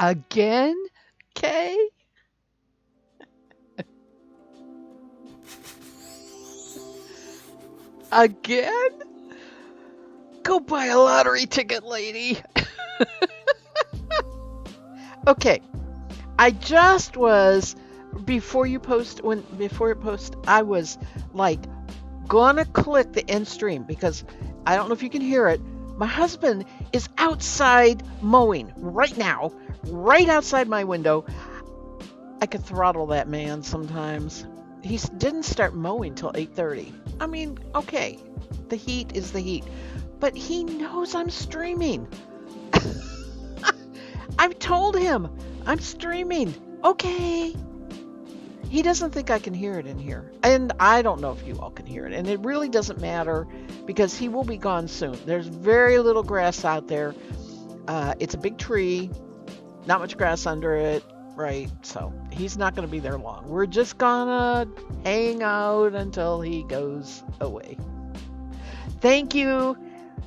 Again, Kay? Again? Go buy a lottery ticket, lady. Okay, I just was before you post, I was like gonna click the end stream because I don't know if you can hear it. My husband is outside mowing right now, right outside my window. I could throttle that man sometimes. Didn't start mowing till 8:30. I mean, okay, the heat is the heat, but he knows I'm streaming. I've told him I'm streaming. Okay. He doesn't think I can hear it in here. And I don't know if you all can hear it. And it really doesn't matter because he will be gone soon. There's very little grass out there. It's a big tree, not much grass under it, right? So he's not going to be there long. We're just going to hang out until he goes away. Thank you.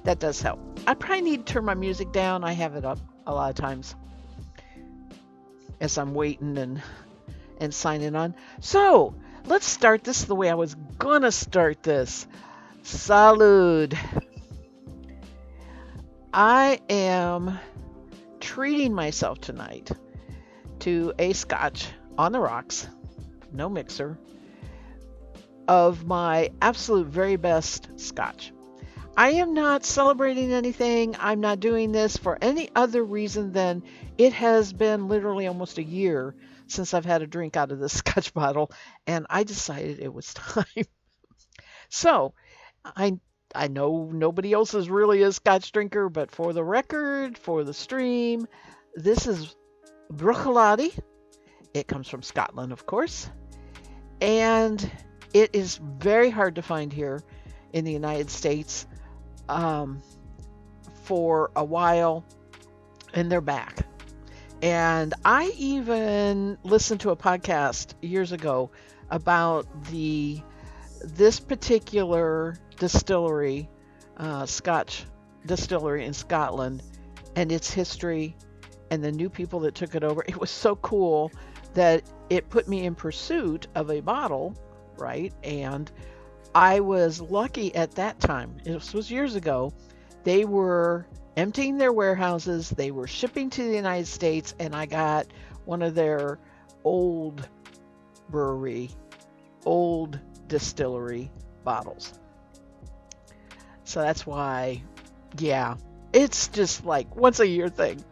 That does help. I probably need to turn my music down. I have it up a lot of times as I'm waiting and signing on. So let's start this the way I was gonna start this. Salud. I am treating myself tonight to a scotch on the rocks, no mixer, of my absolute very best scotch. I am not celebrating anything. I'm not doing this for any other reason than it has been literally almost a year since I've had a drink out of this scotch bottle, and I decided it was time. So I I know nobody else is really a scotch drinker, but for the record, for the stream, this is Bruichladdich. It comes from Scotland, of course, and it is very hard to find here in the United States. Um, for a while, and they're back. And I even listened to a podcast years ago about this particular distillery, Scotch distillery in Scotland, and its history, and the new people that took it over. It was so cool that it put me in pursuit of a bottle, right? And I was lucky at that time. This was years ago. They were emptying their warehouses, they were shipping to the United States, and I got one of their old brewery, old distillery bottles. So that's why, yeah, it's just like once a year thing.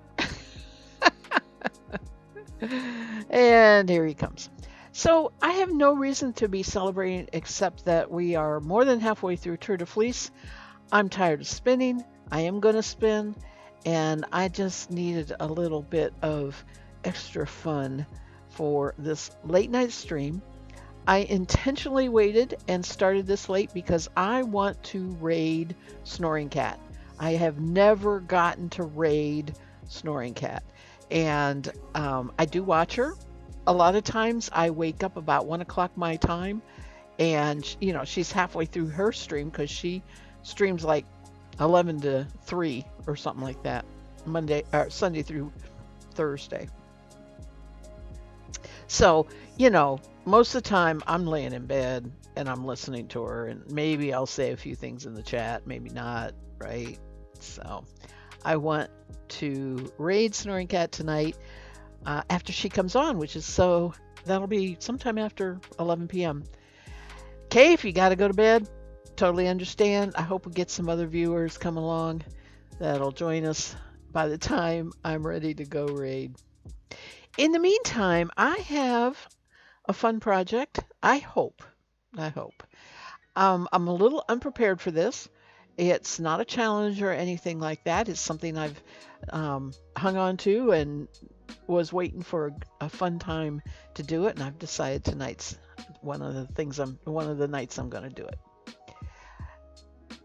And here he comes. So I have no reason to be celebrating except that we are more than halfway through Tour de Fleece. I'm tired of spinning. I am going to spin, and I just needed a little bit of extra fun for this late night stream. I intentionally waited and started this late because I want to raid Snoring Cat. I have never gotten to raid Snoring Cat, and I do watch her. A lot of times I wake up about 1 o'clock my time, and she's halfway through her stream because she streams like 11 to 3 or something like that, Monday or Sunday through Thursday. So, most of the time I'm laying in bed and I'm listening to her, and maybe I'll say a few things in the chat, maybe not, right? So I want to raid Snoring Cat tonight after she comes on, that'll be sometime after 11 p.m. Kay, if you got to go to bed, totally understand. I hope we get some other viewers come along that'll join us by the time I'm ready to go raid. In the meantime, I have a fun project. I hope. I'm a little unprepared for this. It's not a challenge or anything like that. It's something I've hung on to and was waiting for a fun time to do it, and I've decided tonight's one of the nights I'm going to do it.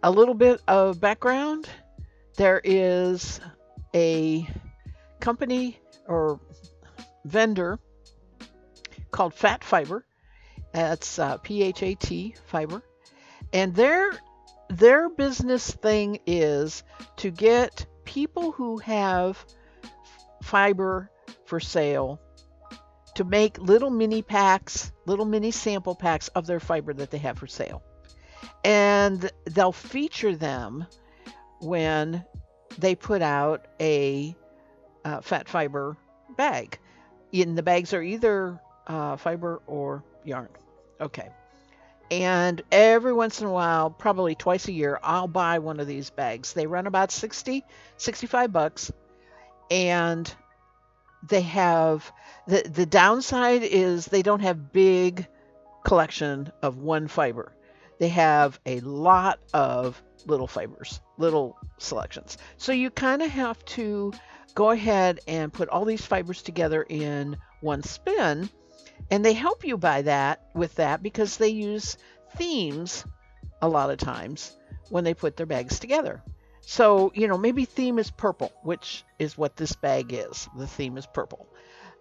A little bit of background. There is a company or vendor called Phat Fiber. That's PHAT Fiber. And their business thing is to get people who have fiber for sale to make little mini packs, little mini sample packs of their fiber that they have for sale. And they'll feature them when they put out a fat fiber bag. And the bags are either fiber or yarn. Okay. And every once in a while, probably twice a year, I'll buy one of these bags. They run about 60, 65 bucks. And they have the downside is they don't have big collection of one fiber. They have a lot of little fibers, little selections. So you kind of have to go ahead and put all these fibers together in one spin. And they help you by that with that because they use themes a lot of times when they put their bags together. So, maybe theme is purple, which is what this bag is. The theme is purple.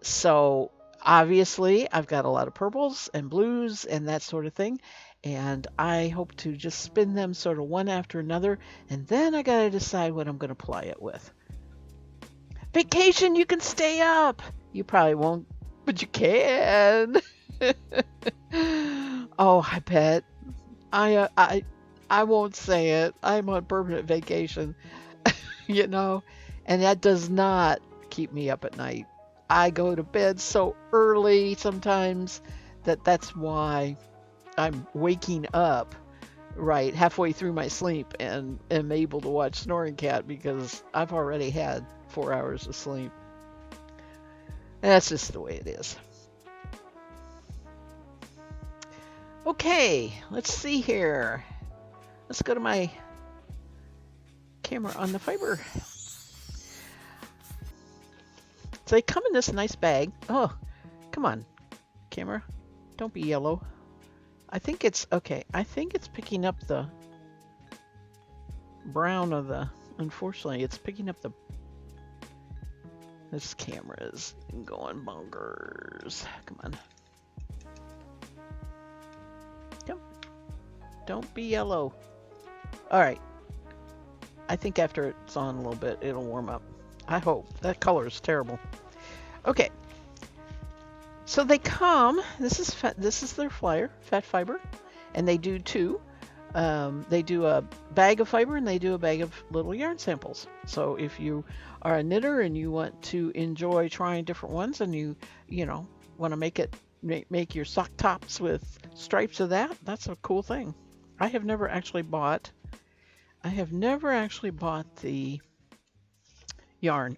So obviously I've got a lot of purples and blues and that sort of thing. And I hope to just spin them sort of one after another. And then I got to decide what I'm going to ply it with. Vacation, you can stay up. You probably won't, but you can. Oh, I bet. I won't say it. I'm on permanent vacation, and that does not keep me up at night. I go to bed so early sometimes that's why I'm waking up right halfway through my sleep and am able to watch Snoring Cat because I've already had 4 hours of sleep. That's just the way it is. Okay, let's see here. Let's go to my camera on the fiber. So they come in this nice bag. Oh, come on, camera. Don't be yellow. I think it's okay. I think it's picking up the brown of the, unfortunately, it's picking up the, this camera is going bonkers. Come on. Don't be yellow. All right. I think after it's on a little bit, it'll warm up. I hope. That color is terrible. Okay. So they come. This is their flyer, fat fiber, and they do two. They do a bag of fiber and they do a bag of little yarn samples. So if you are a knitter and you want to enjoy trying different ones, and you want to make your sock tops with stripes of that, that's a cool thing. I have never actually bought the yarn.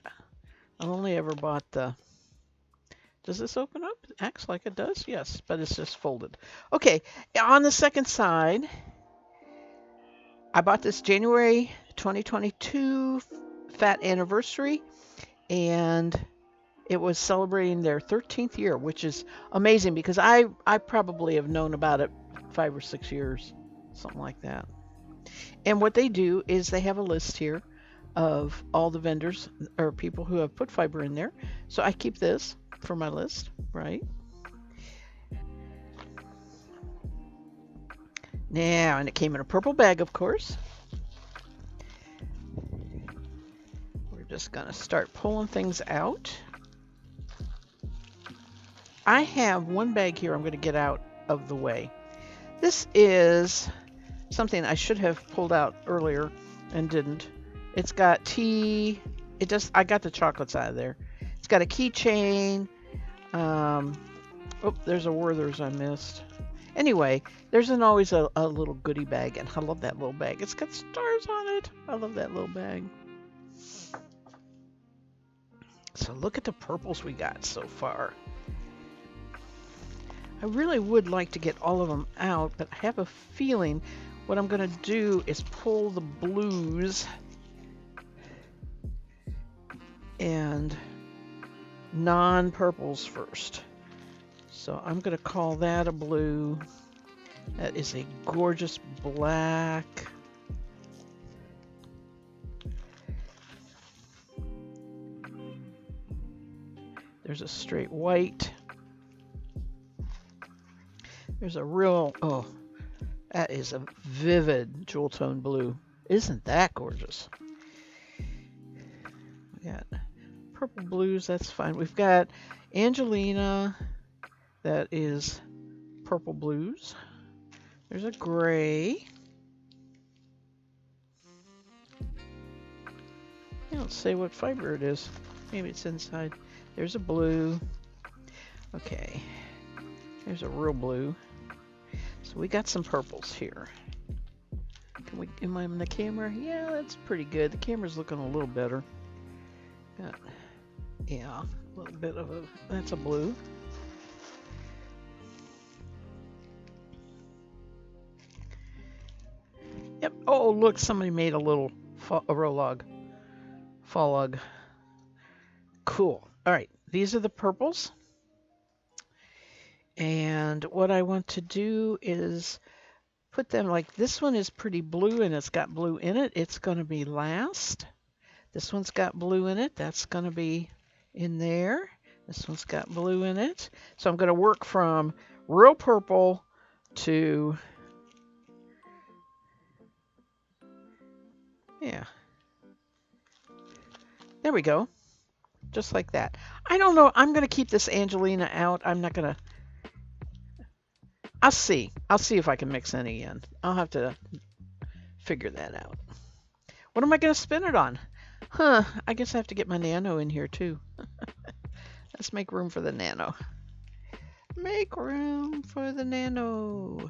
I've only ever bought the, does this open up? It acts like it does, yes, but it's just folded. Okay, on the second side, I bought this January 2022 Fat Anniversary, and it was celebrating their 13th year, which is amazing because I probably have known about it 5 or 6 years, something like that. And what they do is they have a list here of all the vendors or people who have put fiber in there. So I keep this for my list, right? Now, and it came in a purple bag, of course. We're just gonna start pulling things out. I have one bag here I'm going to get out of the way. This is something I should have pulled out earlier and didn't. It's got tea. I got the chocolates out of there. It's got a keychain. Oh, there's a Werther's I missed. Anyway, there's always a little goodie bag, and I love that little bag. It's got stars on it. I love that little bag. So look at the purples we got so far. I really would like to get all of them out, but I have a feeling what I'm going to do is pull the blues and non-purples first. So I'm going to call that a blue. That is a gorgeous black. There's a straight white. There's a real, oh, that is a vivid jewel tone blue. Isn't that gorgeous? We got purple blues, that's fine. We've got Angelina, that is purple blues. There's a gray. I don't say what fiber it is. Maybe it's inside. There's a blue. Okay. There's a real blue. So we got some purples here. Am I on the camera? Yeah, that's pretty good. The camera's looking a little better. Yeah, a little bit of a, that's a blue. Yep. Oh, look, somebody made a little row log. Fall log. Cool. All right, these are the purples. And what I want to do is put them like this one is pretty blue and it's got blue in it. It's going to be last. This one's got blue in it. That's going to be in there. This one's got blue in it. So I'm going to work from real purple to, yeah. There we go. Just like that. I don't know. I'm going to keep this Angelina out. I'm not going to. I'll see. I'll see if I can mix any in. I'll have to figure that out. What am I going to spin it on? Huh. I guess I have to get my nano in here too. Let's make room for the nano. Make room for the nano. All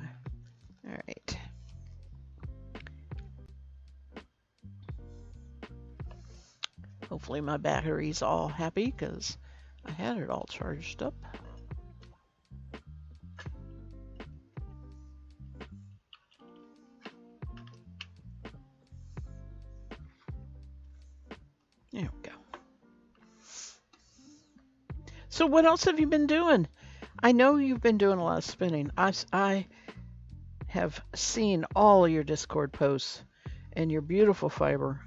right. Hopefully my battery's all happy because I had it all charged up. There we go. So what else have you been doing? I know you've been doing a lot of spinning. I have seen all your Discord posts and your beautiful fiber.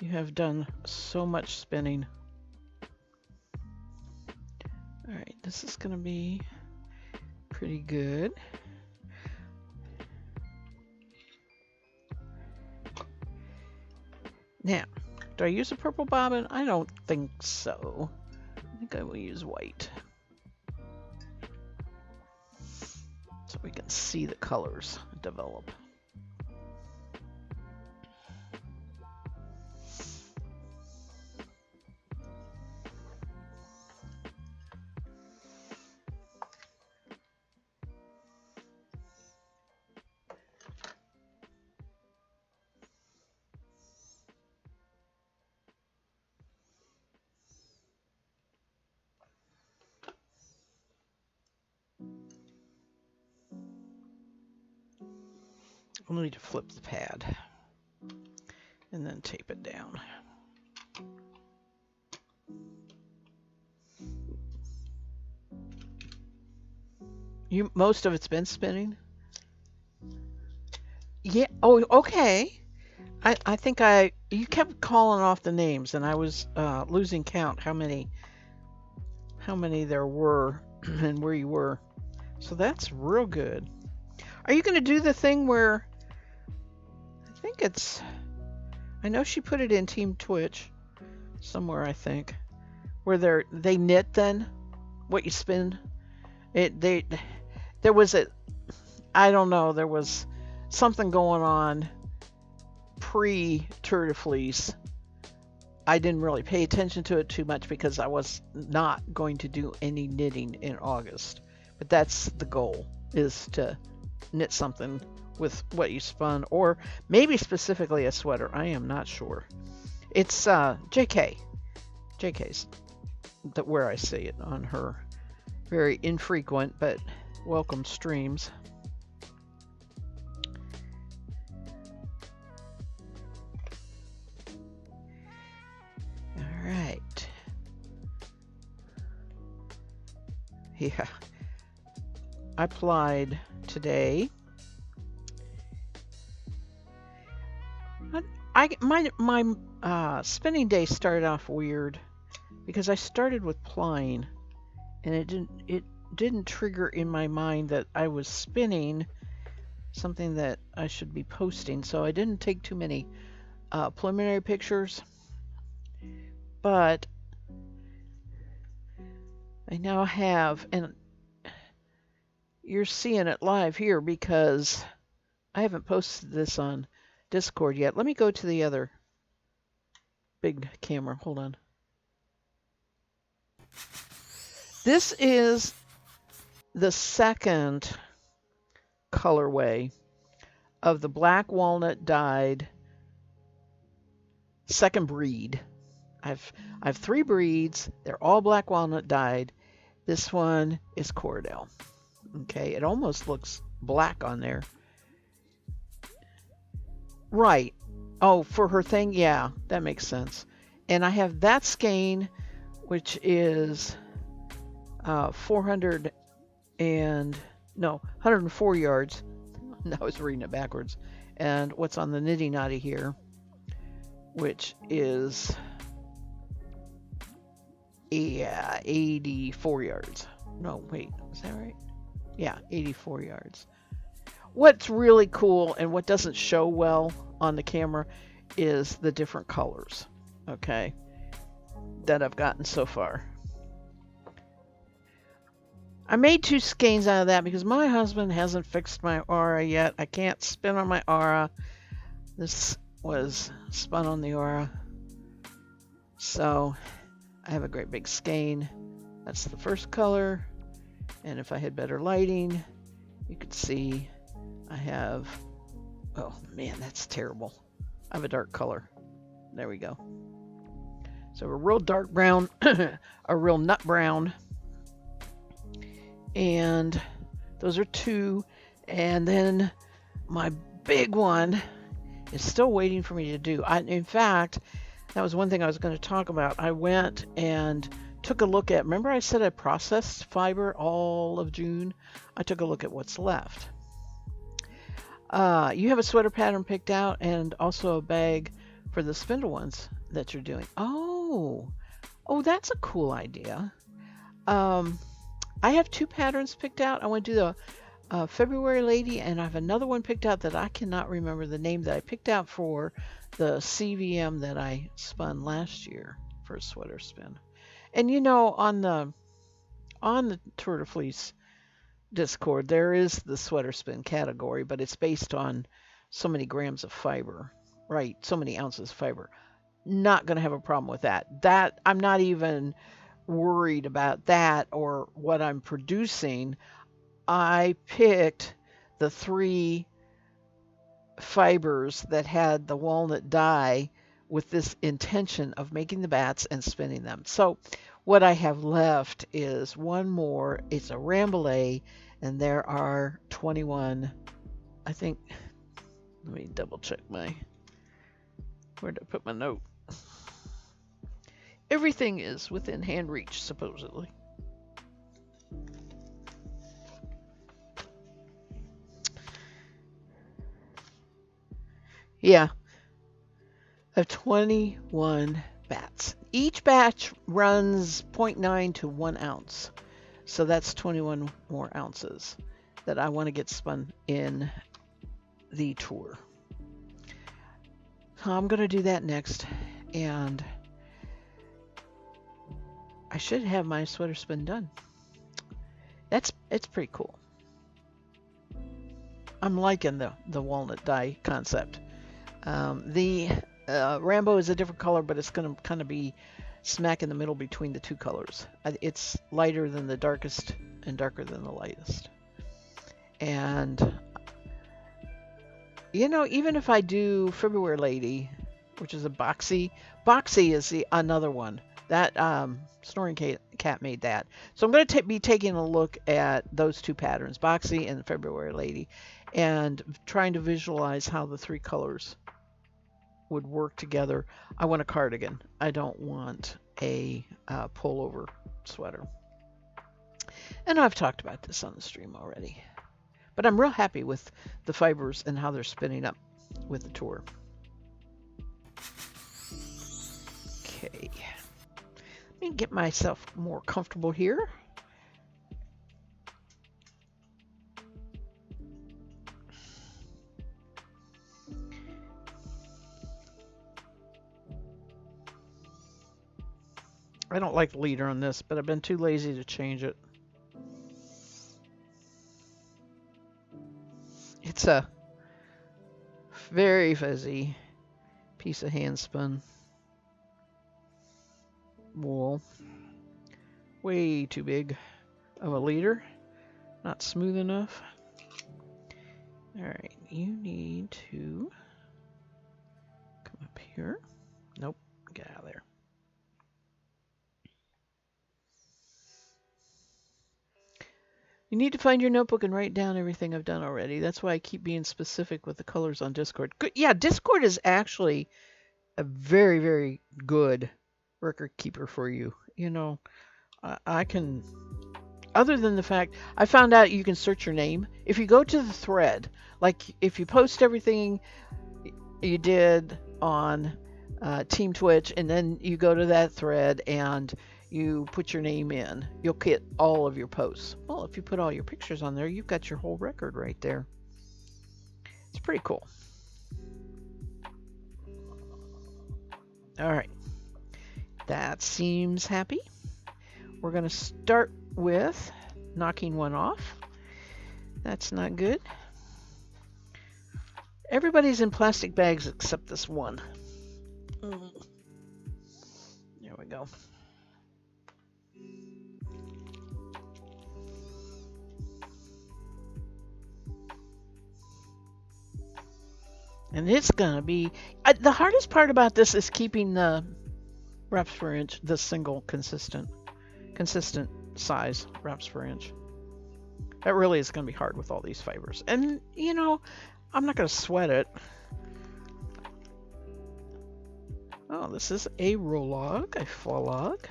You have done so much spinning. All right, this is going to be pretty good. Now, do I use a purple bobbin? I don't think so. I think I will use white. So we can see the colors develop. We'll need to flip the pad and then tape it down. Most of it's been spinning? Yeah. Oh, okay. I think you kept calling off the names and I was losing count how many there were and where you were. So that's real good. Are you going to do the thing where I know she put it in Team Twitch somewhere, I think, where they knit then what you spin. There was I don't know, there was something going on pre-Tour de Fleece. I didn't really pay attention to it too much because I was not going to do any knitting in August. But that's the goal, is to knit something with what you spun, or maybe specifically a sweater. I am not sure. It's JK. JK's where I see it on her very infrequent but welcome streams. All right. Yeah. I applied today. My spinning day started off weird because I started with plying, and it didn't trigger in my mind that I was spinning something that I should be posting. So I didn't take too many preliminary pictures, but I now have, and you're seeing it live here because I haven't posted this on Discord yet. Let me go to the other big camera. Hold on. This is the second colorway of the black walnut dyed second breed. I have 3 breeds. They're all black walnut dyed. This one is Corriedale. Okay, it almost looks black on there. Right. Oh, for her thing? Yeah, that makes sense. And I have that skein, which is 400 and no, 104 yards. I was reading it backwards. And what's on the Nitty Knotty here, which is 84 yards. No, wait, is that right? Yeah, 84 yards. What's really cool and what doesn't show well on the camera is the different colors, okay, that I've gotten so far. I made 2 skeins out of that because my husband hasn't fixed my aura yet. I can't spin on my aura. This was spun on the aura. So I have a great big skein. That's the first color. And if I had better lighting, you could see I have, oh man, that's terrible. I have a dark color. There we go. So a real dark brown, a real nut brown. And those are 2. And then my big one is still waiting for me to do. In fact, that was one thing I was going to talk about. I went and took a look at, remember I said I processed fiber all of June? I took a look at what's left. You have a sweater pattern picked out and also a bag for the spindle ones that you're doing. Oh, that's a cool idea. I have 2 patterns picked out. I want to do the February Lady, and I have another one picked out that I cannot remember the name that I picked out for the CVM that I spun last year for a sweater spin. And you know, on the Tour de Fleece Discord, there is the sweater spin category, but it's based on so many grams of fiber, right? So many ounces of fiber. Not going to have a problem with that. That I'm not even worried about that or what I'm producing. I picked the 3 fibers that had the walnut dye with this intention of making the bats and spinning them. So what I have left is one more. It's a Rambouillet, and there are 21, I think. Let me double check where did I put my note? Everything is within hand reach, supposedly. Yeah, I have 21 bats. Each batch runs 0.9 to 1 ounce. So that's 21 more ounces that I want to get spun in the tour. So I'm going to do that next. And I should have my sweater spin done. It's pretty cool. I'm liking the walnut dye concept. The Rambo is a different color, but it's going to kind of be smack in the middle between the 2 colors. It's lighter than the darkest and darker than the lightest. And you know, even if I do February Lady, which is a boxy is another one that Snoring Cat made that. So I'm going to be taking a look at those 2 patterns, boxy and February Lady, and trying to visualize how the 3 colors would work together. I want a cardigan. I don't want a pullover sweater. And I've talked about this on the stream already. But I'm real happy with the fibers and how they're spinning up with the tour. Okay. Let me get myself more comfortable here. I don't like the leader on this, but I've been too lazy to change it. It's a very fuzzy piece of handspun wool. Way too big of a leader. Not smooth enough. Alright, you need to come up here. Nope, get out of there. You need to find your notebook and write down everything I've done already. That's why I keep being specific with the colors on Discord. Good. Yeah, Discord is actually a very, very good record keeper for you. You know, I can, other than the fact, I found out you can search your name. If you go to the thread, like if you post everything you did on Team Twitch and then you go to that thread and you put your name in, you'll get all of your posts. Well, if you put all your pictures on there, you've got your whole record right there. It's pretty cool. All right. That seems happy. We're going to start with knocking one off. That's not good. Everybody's in plastic bags except this one. There we go. And it's going to be... the hardest part about this is keeping the wraps per inch, the single consistent size wraps per inch. That really is going to be hard with all these fibers. And, you know, I'm not going to sweat it. Oh, this is a Rolog, a Flolog.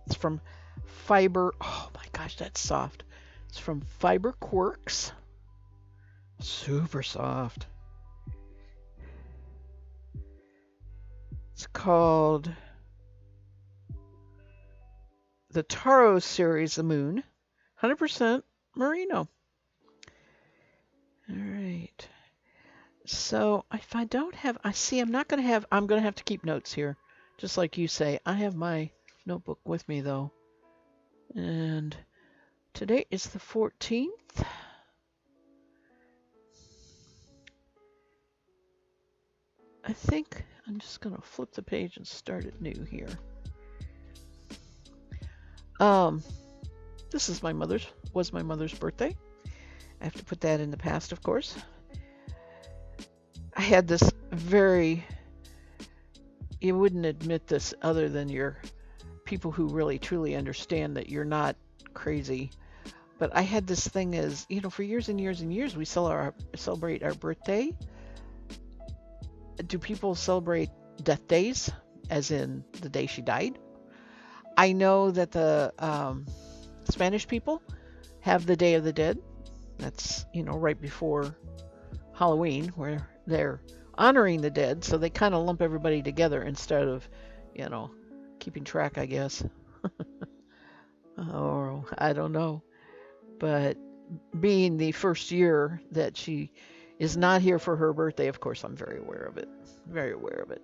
It's from Fiber. Oh my gosh, that's soft. It's from Fiber Quirks. Super soft. It's called the Taro series, the Moon. 100% merino. All right. So if I don't have, I'm going to have to keep notes here. Just like you say, I have my notebook with me though. And today is the 14th. I think I'm just going to flip the page and start it new here. This is was my mother's birthday. I have to put that in the past, of course. I had this you wouldn't admit this other than your people who really truly understand that you're not crazy. But I had this thing as, you know, for years and years and years, we celebrate our birthday. Do people celebrate death days, as in the day she died? I know that the Spanish people have the Day of the Dead. That's, you know, right before Halloween, where they're honoring the dead. So they kind of lump everybody together instead of, you know, keeping track, I guess. Or I don't know. But being the first year that she is not here for her birthday, of course, I'm very aware of it. Very aware of it.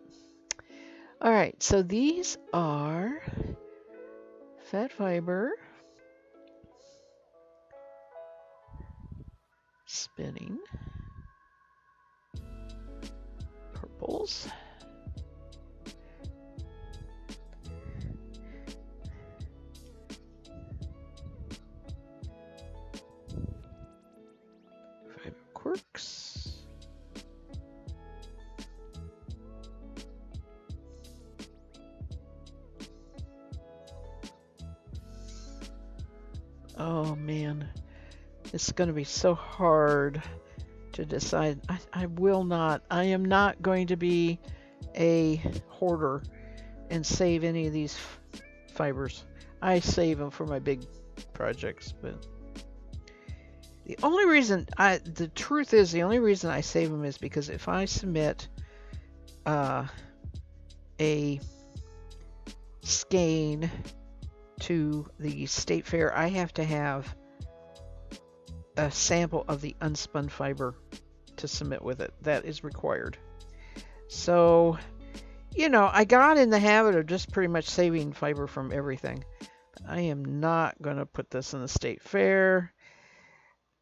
All right, so these are fat fiber, spinning, purples, fiber quirks, oh man, it's going to be so hard to decide. I am not going to be a hoarder and save any of these fibers. I save them for my big projects, but the only reason the truth is the only reason I save them is because if I submit a skein to the state fair, I have to have a sample of the unspun fiber to submit with it. That is required. So, I got in the habit of just pretty much saving fiber from everything. I am not going to put this in the state fair.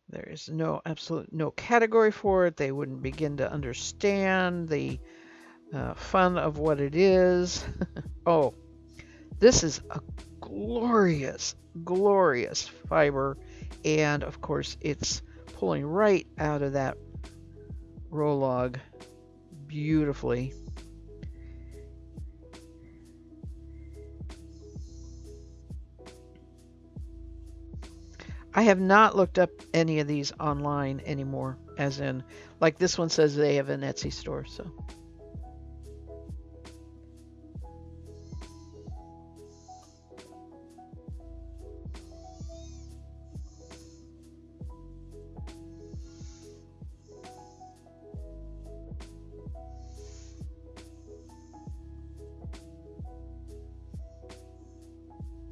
There is absolute no category for it. They wouldn't begin to understand the fun of what it is. Oh, this is a glorious, glorious fiber. And of course, it's pulling right out of that roll log beautifully. I have not looked up any of these online anymore, as in, like this one says they have an Etsy store, so.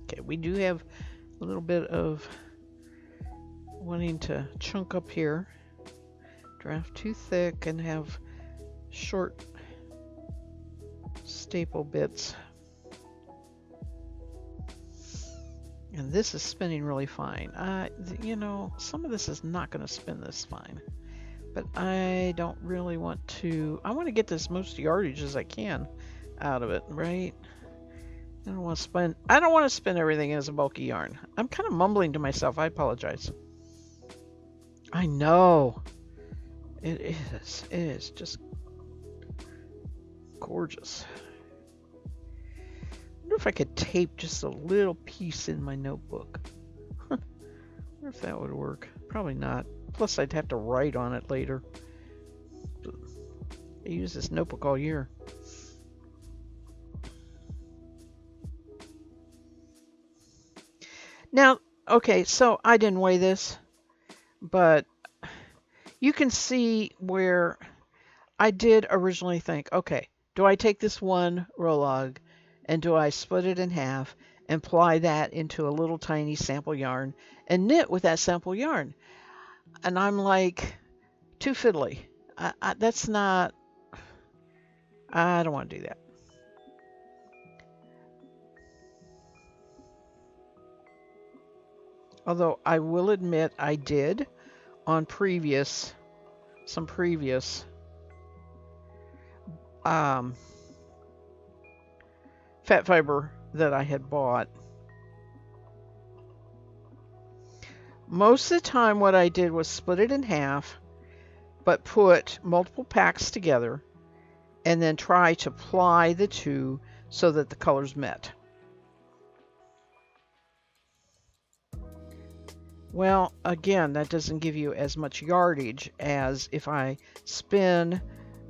Okay, we do have a little bit of wanting to chunk up here, draft too thick, and have short staple bits. And this is spinning really fine. Some of this is not going to spin this fine, but I don't really want to. I want to get this most yardage as I can out of it, right? I don't want to spin everything as a bulky yarn. I'm kind of mumbling to myself. I apologize. I know. It is. It is just gorgeous. I wonder if I could tape just a little piece in my notebook. I wonder if that would work. Probably not. Plus, I'd have to write on it later. I use this notebook all year. Now, okay, so I didn't weigh this, but you can see where I did originally think, okay, do I take this one roll log and do I split it in half and ply that into a little tiny sample yarn and knit with that sample yarn? And I'm like, too fiddly. That's not, I don't want to do that. Although I will admit I did on some previous fat fiber that I had bought. Most of the time what I did was split it in half, but put multiple packs together and then try to ply the two so that the colors met. Well, again, that doesn't give you as much yardage as if I spin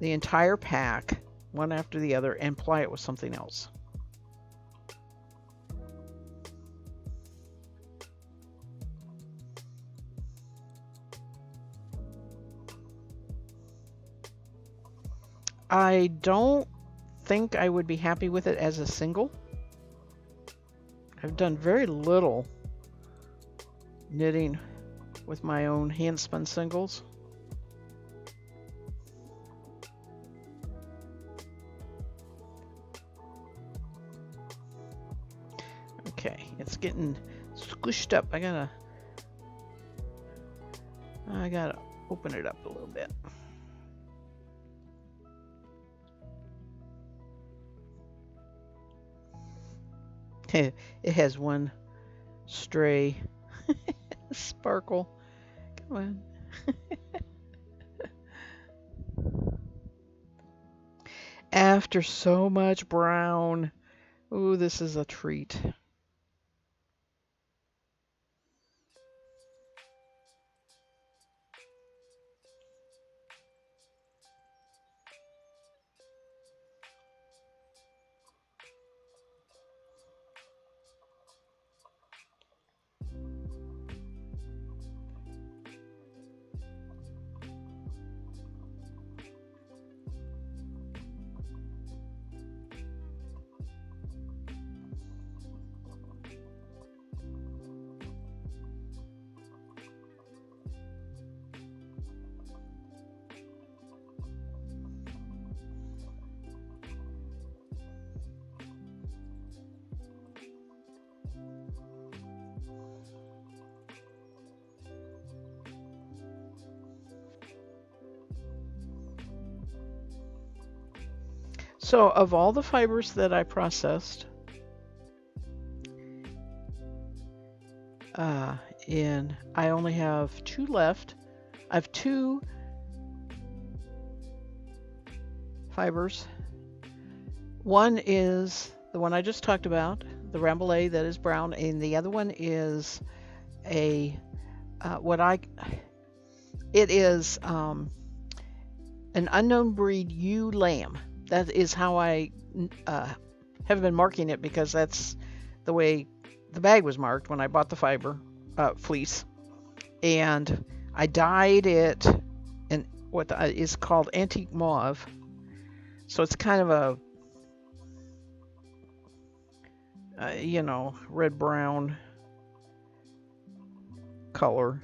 the entire pack one after the other and ply it with something else. I don't think I would be happy with it as a single. I've done very little knitting with my own hand spun singles. Okay, it's getting squished up. I gotta open it up a little bit. It has one stray sparkle. Come on. After so much brown. Ooh, this is a treat. So, of all the fibers that I processed, uh, I only have two left. I have two fibers. One is the one I just talked about, the Rambouillet that is brown, and the other one is a what I it is an unknown breed ewe lamb. That is how I uh, have been marking it because that's the way the bag was marked when I bought the fiber fleece, and I dyed it in what is called antique mauve. So it's kind of a red brown color.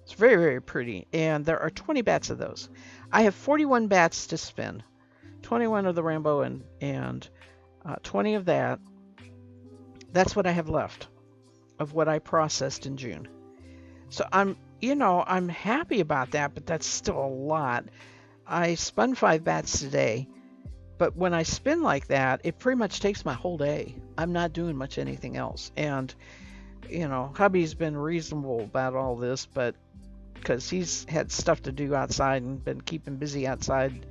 It's very, very pretty. And there are 20 bats of those. I have 41 bats to spin. 21 of the Rambo and 20 of that. That's what I have left of what I processed in June. So I'm happy about that, but that's still a lot. I spun 5 bats today, but when I spin like that, it pretty much takes my whole day. I'm not doing much anything else. And, hubby's been reasonable about all this, but because he's had stuff to do outside and been keeping busy outside,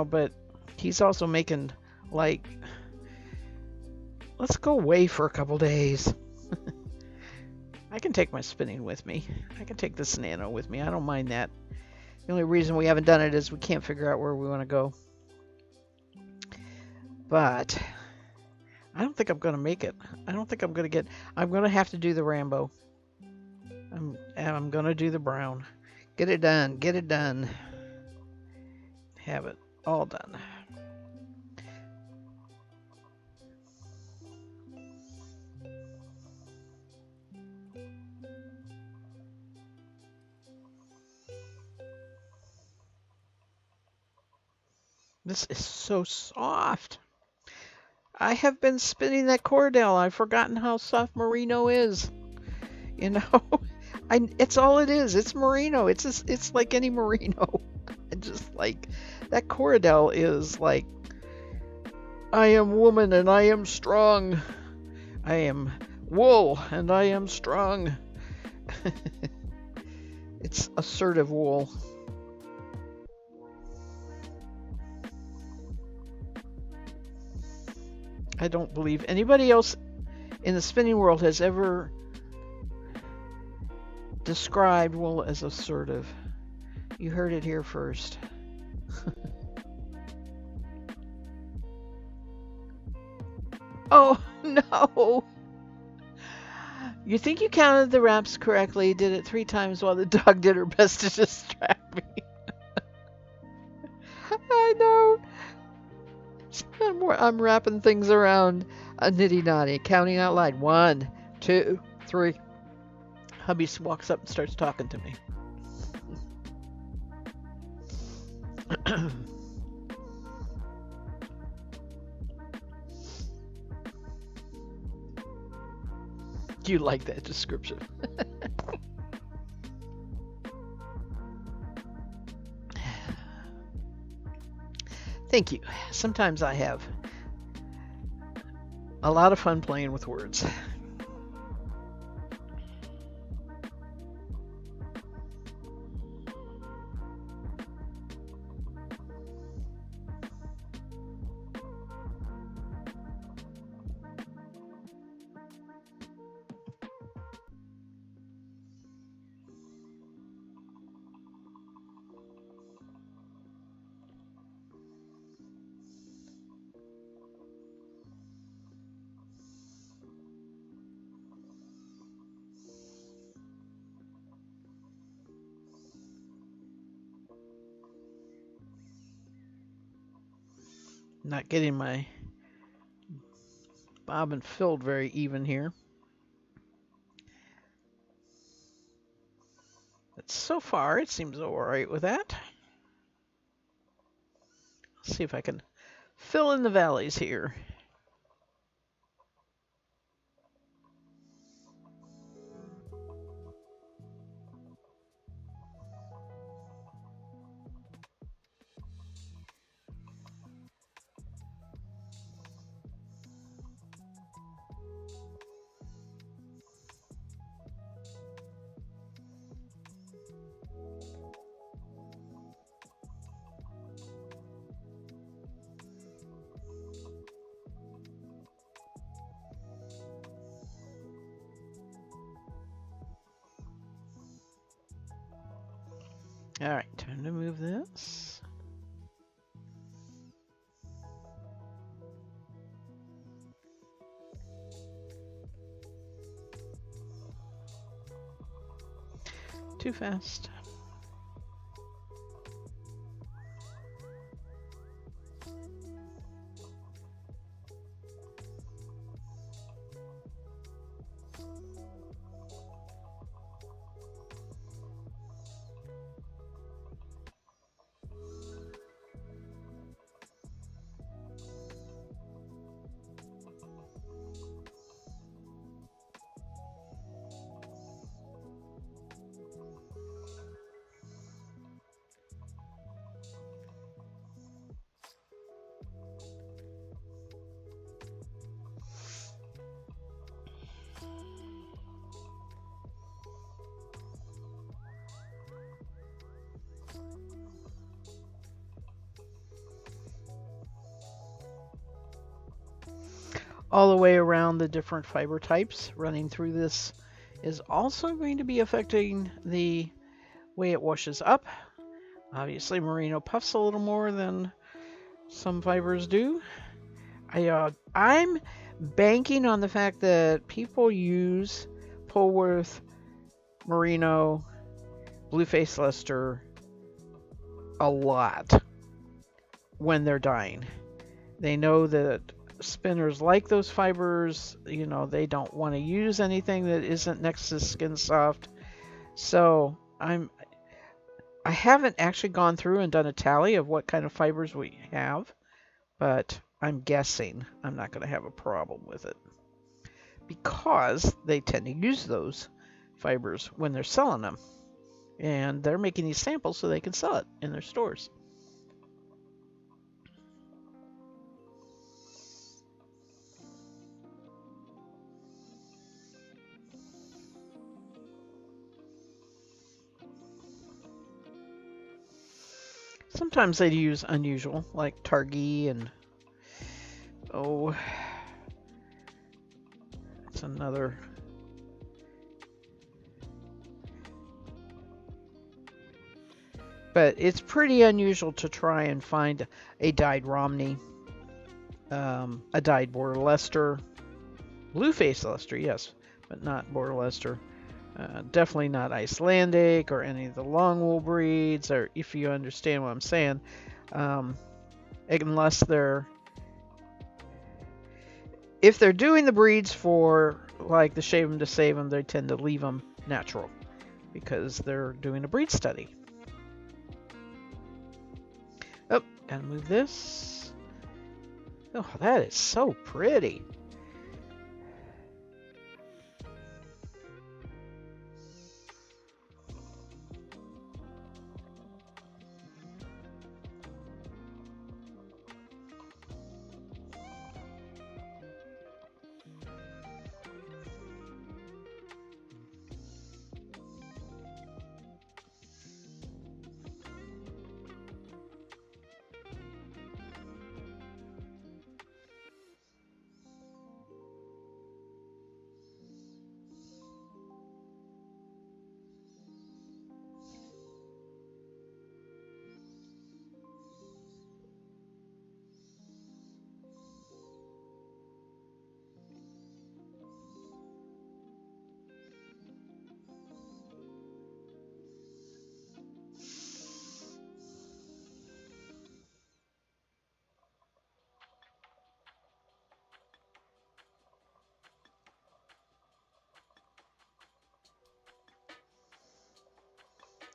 but he's also making like, let's go away for a couple days. I can take my spinning with me. I can take this Nano with me. I don't mind that. The only reason we haven't done it is we can't figure out where we want to go. But I don't think I'm going to make it. I don't think I'm going to I'm going to have to do the Rambo. I'm going to do the brown. Get it done. Get it done. Have it all done. This is so soft. I have been spinning that Cordell. I've forgotten how soft merino is. It's all it is. It's merino. It's like any merino. Just like that Cordell is like, I am woman and I am strong. I am wool and I am strong. It's assertive wool. I don't believe anybody else in the spinning world has ever described wool as assertive. You heard it here first. Oh, no. You think you counted the wraps correctly, did it 3 times while the dog did her best to distract me. I know. I'm wrapping things around a nitty notty, counting out loud. 1, 2, 3. Hubby walks up and starts talking to me. You like that description? Thank you. Sometimes I have a lot of fun playing with words. Not getting my bobbin filled very even here. But so far, it seems all right with that. Let's see if I can fill in the valleys here. All right, time to move this. Too fast. All the way around the different fiber types running through this is also going to be affecting the way it washes up. Obviously, merino puffs a little more than some fibers do. I'm banking on the fact that people use Polworth, merino, Blueface Leicester a lot when they're dyeing. They know that spinners like those fibers. They don't want to use anything that isn't Nexus Skin Soft. So I haven't actually gone through and done a tally of what kind of fibers we have, but I'm guessing I'm not going to have a problem with it because they tend to use those fibers when they're selling them, and they're making these samples so they can sell it in their stores. Sometimes they use unusual, like Targhee and that's another. But it's pretty unusual to try and find a dyed Romney, a dyed Border Leicester, Blueface Leicester, yes, but not Border Leicester. Definitely not Icelandic or any of the long wool breeds, or if you understand what I'm saying, unless if they're doing the breeds for like the shave them to save them, they tend to leave them natural because they're doing a breed study. Oh, gotta move this. Oh, that is so pretty.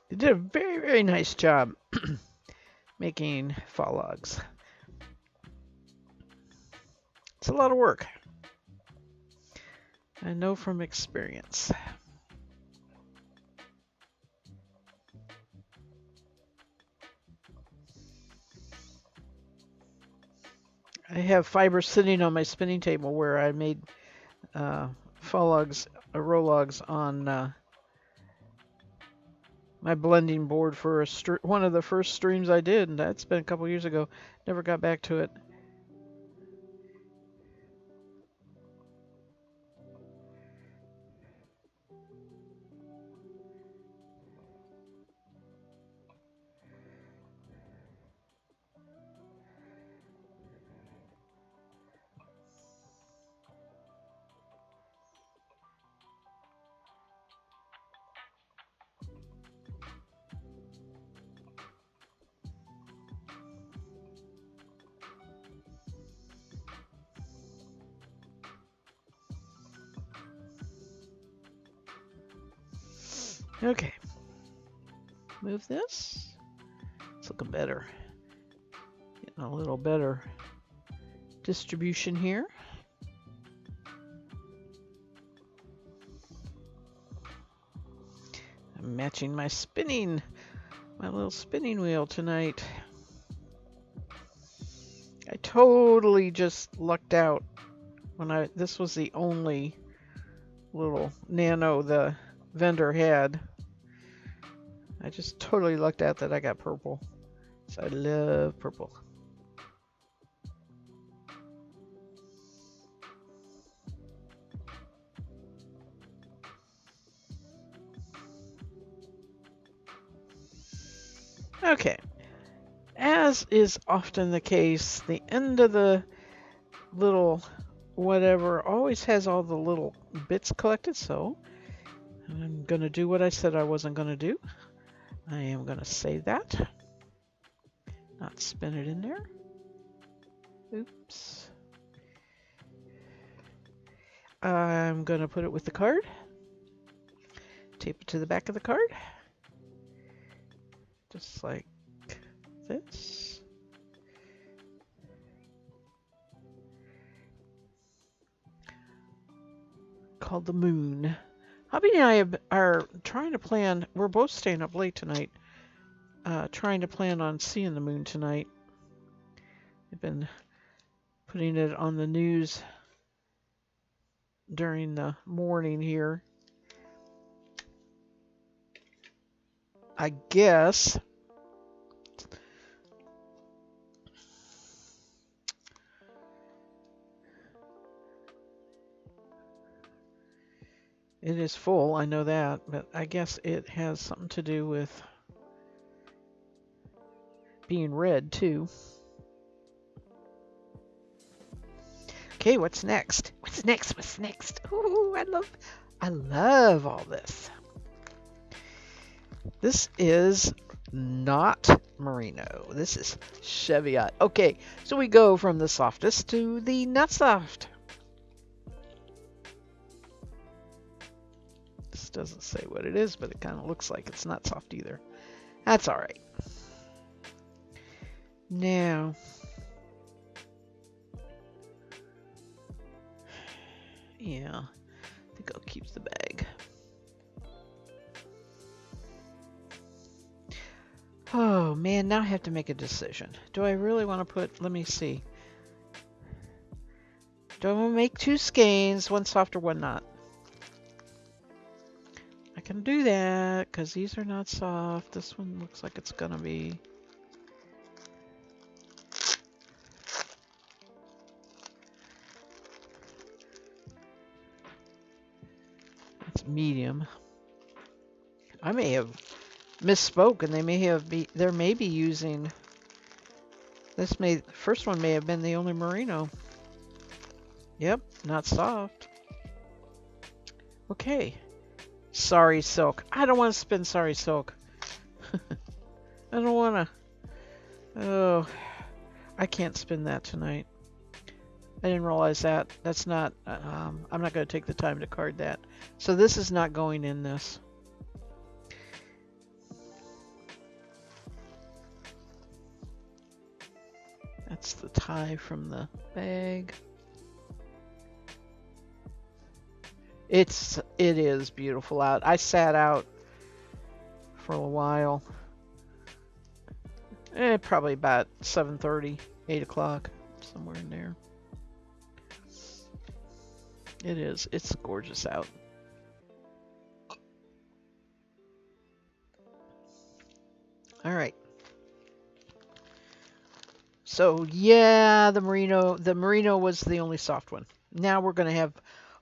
You did a very, very nice job making fall logs. It's a lot of work. I know from experience. I have fiber sitting on my spinning table where I made fall logs, row logs on my blending board for one of the first streams I did, and that's been a couple years ago. Never got back to it. Okay. Move this. It's looking better. Getting a little better distribution here. I'm matching my little spinning wheel tonight. I totally just lucked out when this was the only little nano the vendor had. I just totally lucked out that I got purple. So I love purple. Okay. As is often the case, the end of the little whatever always has all the little bits collected, so I'm going to do what I said I wasn't going to do. I am going to save that. Not spin it in there. Oops. I'm going to put it with the card. Tape it to the back of the card. Just like this. Called the moon. Hubby and I are trying to plan, we're both staying up late tonight, trying to plan on seeing the moon tonight. I've been putting it on the news during the morning here. I guess it is full, I know that, but I guess it has something to do with being red too. Okay, what's next? What's next? What's next? Ooh, I love all this. This is not merino. This is Cheviot. Okay, so we go from the softest to the not soft. This doesn't say what it is, but it kind of looks like it's not soft either. That's all right. Now, yeah, I think I'll keep the bag. Oh man, now I have to make a decision. Do I really want to put, let me see. Do I want to make two skeins, one soft or one not? I can do that because these are not soft. This one looks like it's gonna be. It's medium. I may have misspoke, and they may be using. First one may have been the only merino. Yep, not soft. Okay. Sorry silk. I don't want to spin sorry silk. I don't want to. Oh, I can't spin that tonight. I didn't realize that. That's not. I'm not going to take the time to card that. So this is not going in this. That's the tie from the bag. It is beautiful out. I sat out for a while. Probably about 7:30, 8 o'clock, somewhere in there. It is. It's gorgeous out. All right. So yeah, the merino was the only soft one. Now we're going to have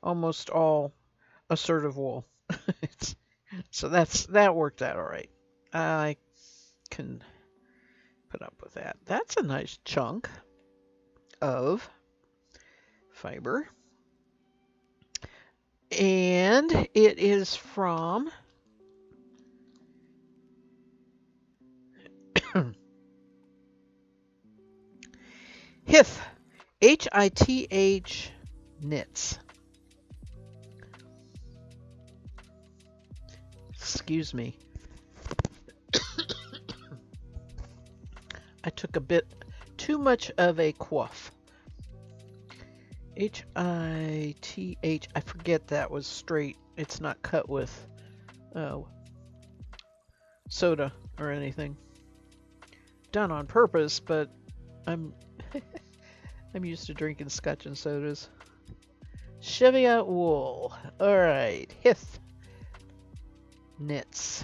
almost all assertive wool. So that worked out all right. I can put up with that. That's a nice chunk of fiber. And it is from Hith, Hith Knits. Excuse me. I took a bit too much of a quaff. HITH. I forget that was straight. It's not cut with soda or anything. Done on purpose, but I'm I'm used to drinking scotch and sodas. Cheviot wool. All right, Hith knits.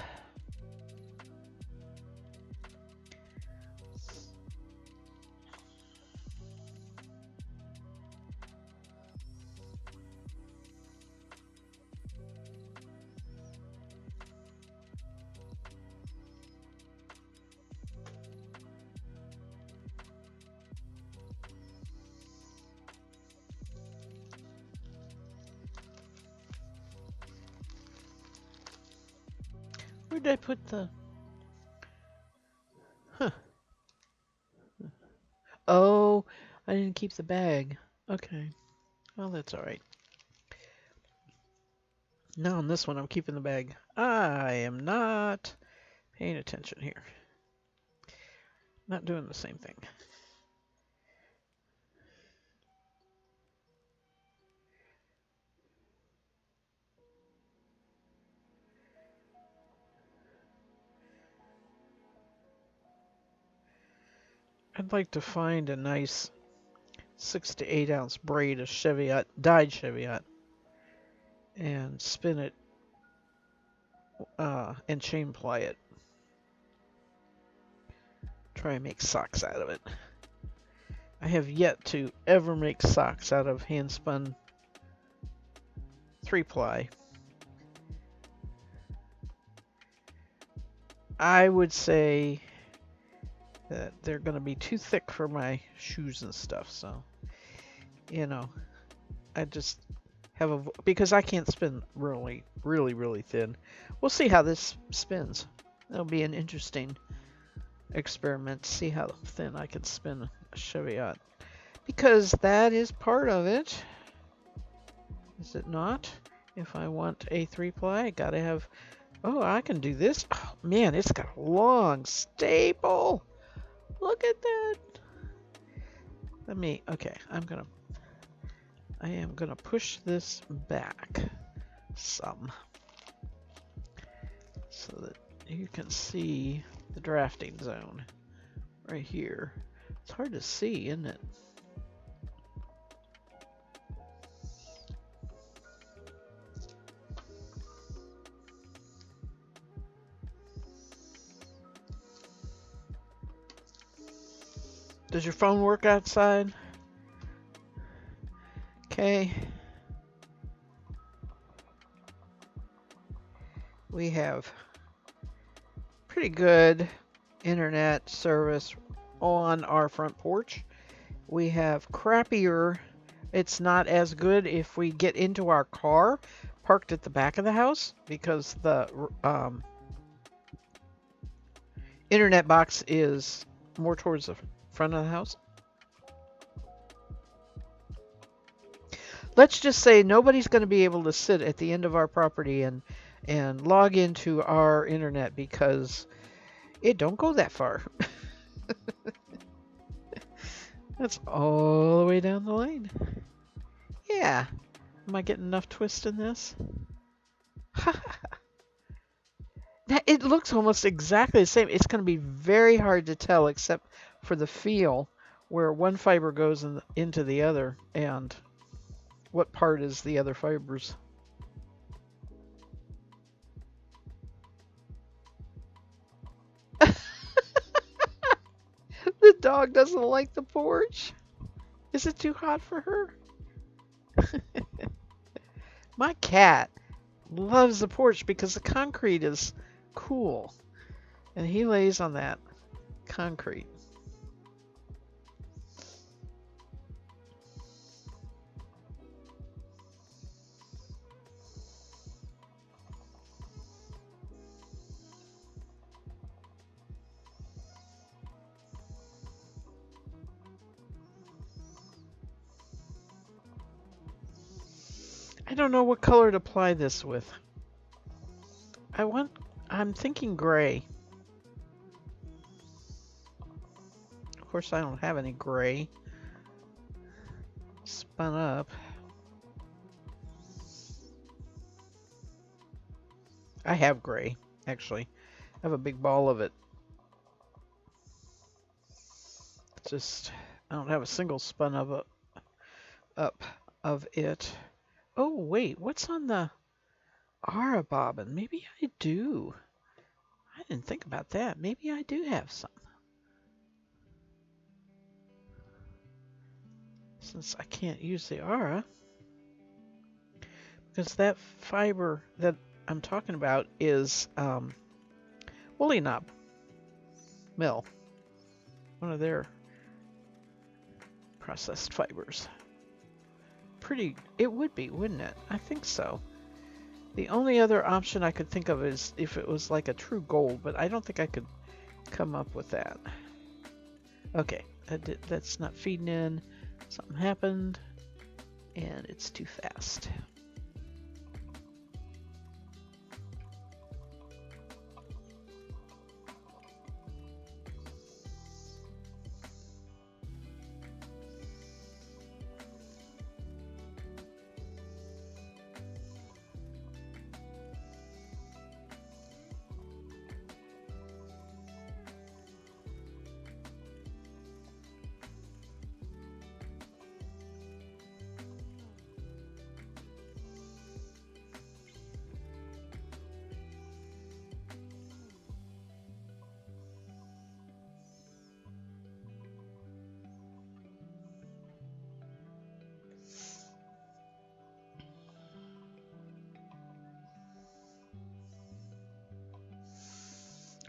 Where did I put the... Huh. Oh, I didn't keep the bag. Okay. Well, that's all right. Now on this one, I'm keeping the bag. I am not paying attention here. Not doing the same thing. I'd like to find a nice 6 to 8 ounce braid of Cheviot, dyed Cheviot, and spin it and chain ply it. Try and make socks out of it. I have yet to ever make socks out of hand spun 3-ply. I would say that they're going to be too thick for my shoes and stuff, so you know, I just have a, because I can't spin really thin. We'll see how this spins. That'll be an interesting experiment to see how thin I can spin a Cheviot, because that is part of it, is it not? If I want a 3-ply, I gotta have, oh, I can do this. Oh man, it's got a long staple. Look at that. Let me, okay, I am gonna push this back some so that you can see the drafting zone right here. It's hard to see, isn't it? Does your phone work outside? Okay. We have pretty good internet service on our front porch. We have crappier, it's not as good if we get into our car parked at the back of the house, because the internet box is more towards the front of the house. Let's just say nobody's going to be able to sit at the end of our property and log into our internet, because it don't go that far. That's all the way down the lane. Yeah. Am I getting enough twist in this? It looks almost exactly the same. It's going to be very hard to tell, except for the feel where one fiber goes into the other and what part is the other fibers. The dog doesn't like the porch. Is it too hot for her? My cat loves the porch because the concrete is cool, and he lays on that concrete. I don't know what color to apply this with. I want I'm thinking gray. Of course, I don't have any gray spun up. I have gray, actually. I have a big ball of it. Just, I don't have a single spun up of it. Oh, wait, what's on the Ara bobbin? Maybe I do. I didn't think about that. Maybe I do have some. Since I can't use the Ara. Because that fiber that I'm talking about is Woolly Knob Mill. One of their processed fibers. Pretty, it would be, wouldn't it? I think so. The only other option I could think of is if it was like a true gold, but I don't think I could come up with that. Okay, that's not feeding in. Something happened, and it's too fast.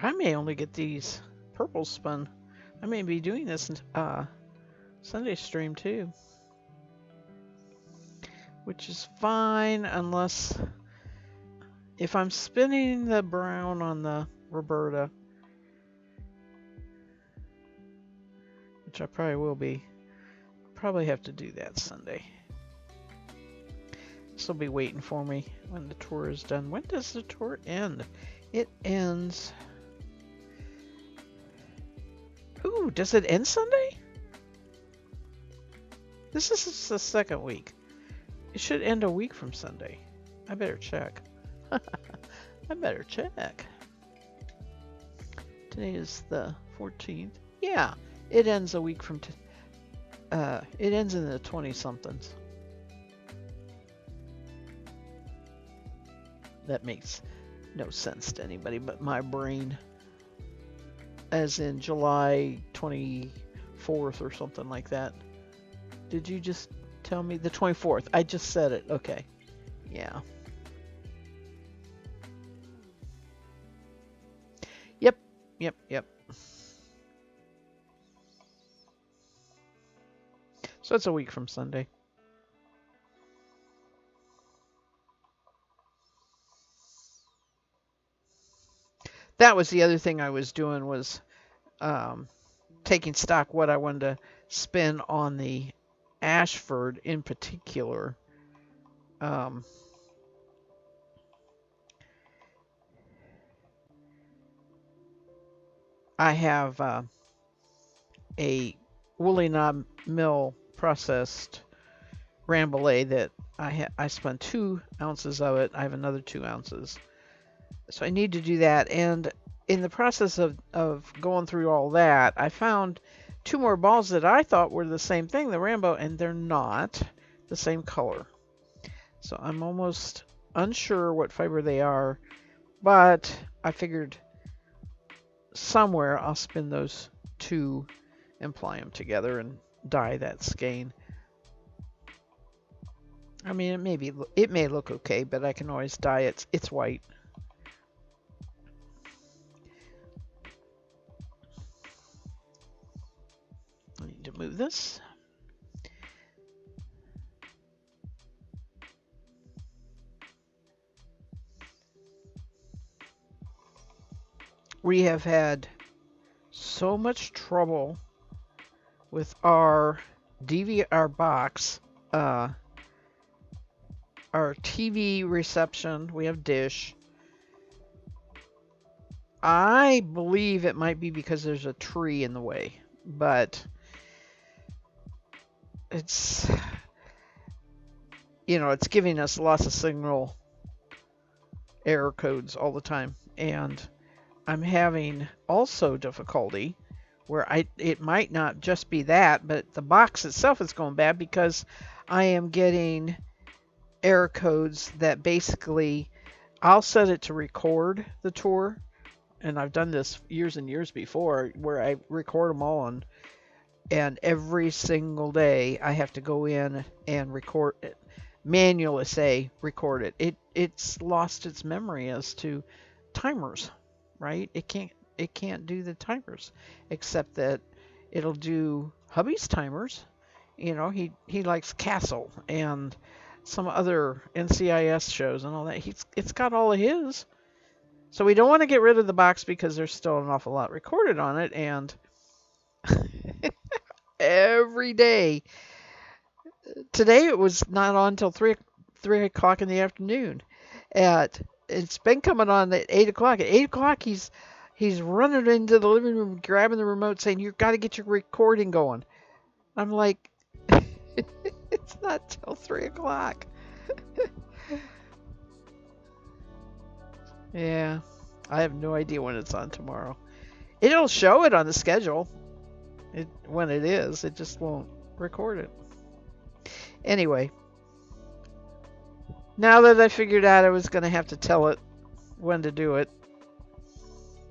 I may only get these purples spun. I may be doing this Sunday stream too. Which is fine unless if I'm spinning the brown on the Roberta, which I probably will be, probably have to do that Sunday. This will be waiting for me when the tour is done. When does the tour end? It ends... Ooh, does it end Sunday? This is the second week. It should end a week from Sunday. I better check. I better check. Today is the 14th. Yeah, it ends a week from... it ends in the 20-somethings. That makes no sense to anybody but my brain. As in July 24th or something like that. Did you just tell me? The 24th. I just said it. Okay. Yeah. Yep. So it's a week from Sunday. That was the other thing I was doing was taking stock what I wanted to spend on the Ashford in particular. I have a Woolly Knob Mill processed Rambouillet that I spun 2 ounces of it. I have another 2 ounces. So I need to do that. And in the process of going through all that, I found 2 more balls that I thought were the same thing, the Rambo, and they're not the same color. So I'm almost unsure what fiber they are, but I figured somewhere I'll spin those 2 and ply them together and dye that skein. I mean, it may look okay, but I can always dye it. It's white. I need to move this. We have had so much trouble with our DVR box, our TV reception. We have Dish, I believe it might be because there's a tree in the way, but it's, it's giving us lots of signal error codes all the time. And I'm having also difficulty where it might not just be that, but the box itself is going bad because I am getting error codes that basically I'll set it to record the tour, and I've done this years and years before where I record them all and every single day I have to go in and record it, manually say record it. It's lost its memory as to timers, right? It can't do the timers except that it'll do hubby's timers. He likes Castle and some other NCIS shows and all that. It's got all of his. So we don't want to get rid of the box because there's still an awful lot recorded on it, and every day. Today it was not on until three o'clock in the afternoon. At It's been coming on at 8 o'clock. At 8 o'clock he's running into the living room, grabbing the remote, saying, "You've got to get your recording going." I'm like, it's not till 3 o'clock. Yeah, I have no idea when it's on tomorrow. It'll show it on the schedule. When it is, it just won't record it. Anyway, now that I figured out I was going to have to tell it when to do it,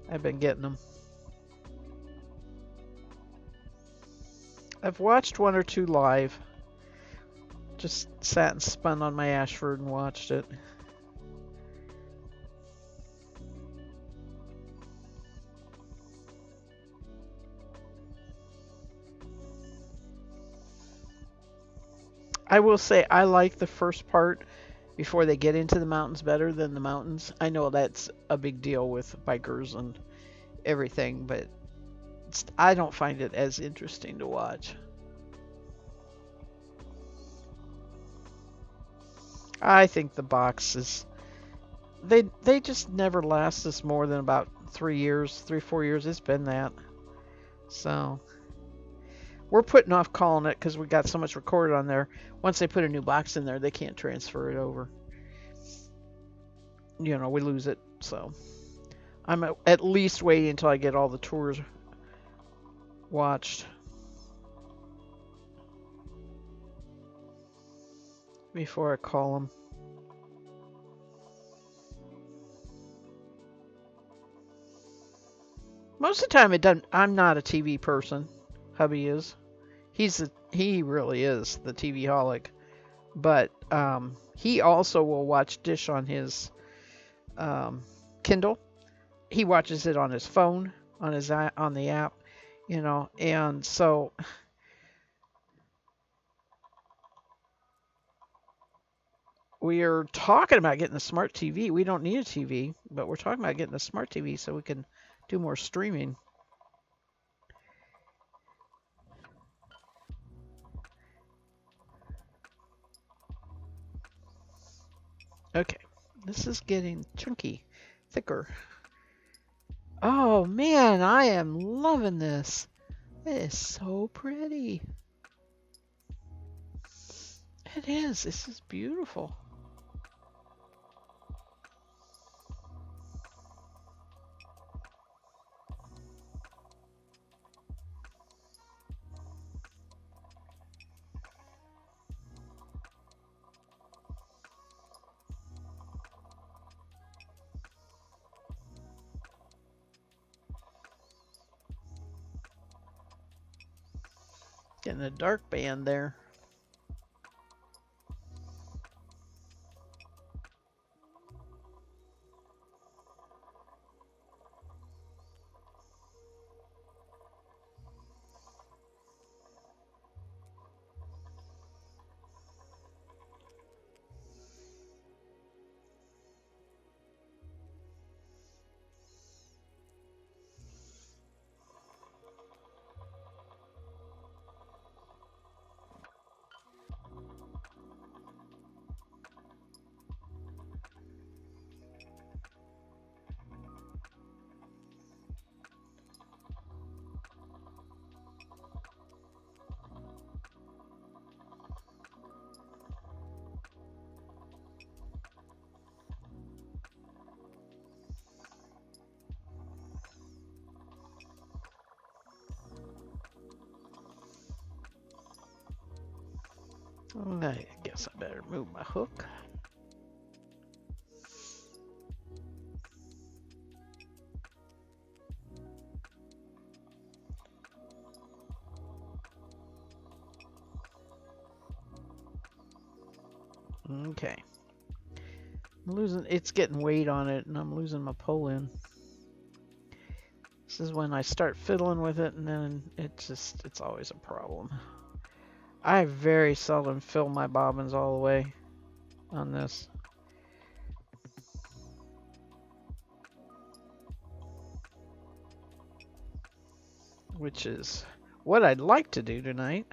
I've been getting them. I've watched one or two live. Just sat and spun on my Ashford and watched it. I will say I like the first part before they get into the mountains better than the mountains. I know that's a big deal with bikers and everything, but I don't find it as interesting to watch. I think the boxes they just never last us more than about 3 years, 3 4 years. It's been that. So we're putting off calling it because we got so much recorded on there. Once they put a new box in there, they can't transfer it over. We lose it. So I'm at least waiting until I get all the tours watched before I call them. Most of the time, it doesn't. I'm not a TV person. Hubby is. He really is the TV holic. But he also will watch Dish on his Kindle. He watches it on his phone, on the app, and so we are talking about getting a smart TV. We don't need a TV, but we're talking about getting a smart TV so we can do more streaming. Okay, this is getting chunky, thicker. Oh man, I am loving this. It is so pretty. It is. This is beautiful. Getting a dark band there. I guess I better move my hook. Okay. I'm losing, it's getting weight on it and I'm losing my pull in. This is when I start fiddling with it and then it's always a problem. I very seldom fill my bobbins all the way on this. Which is what I'd like to do tonight.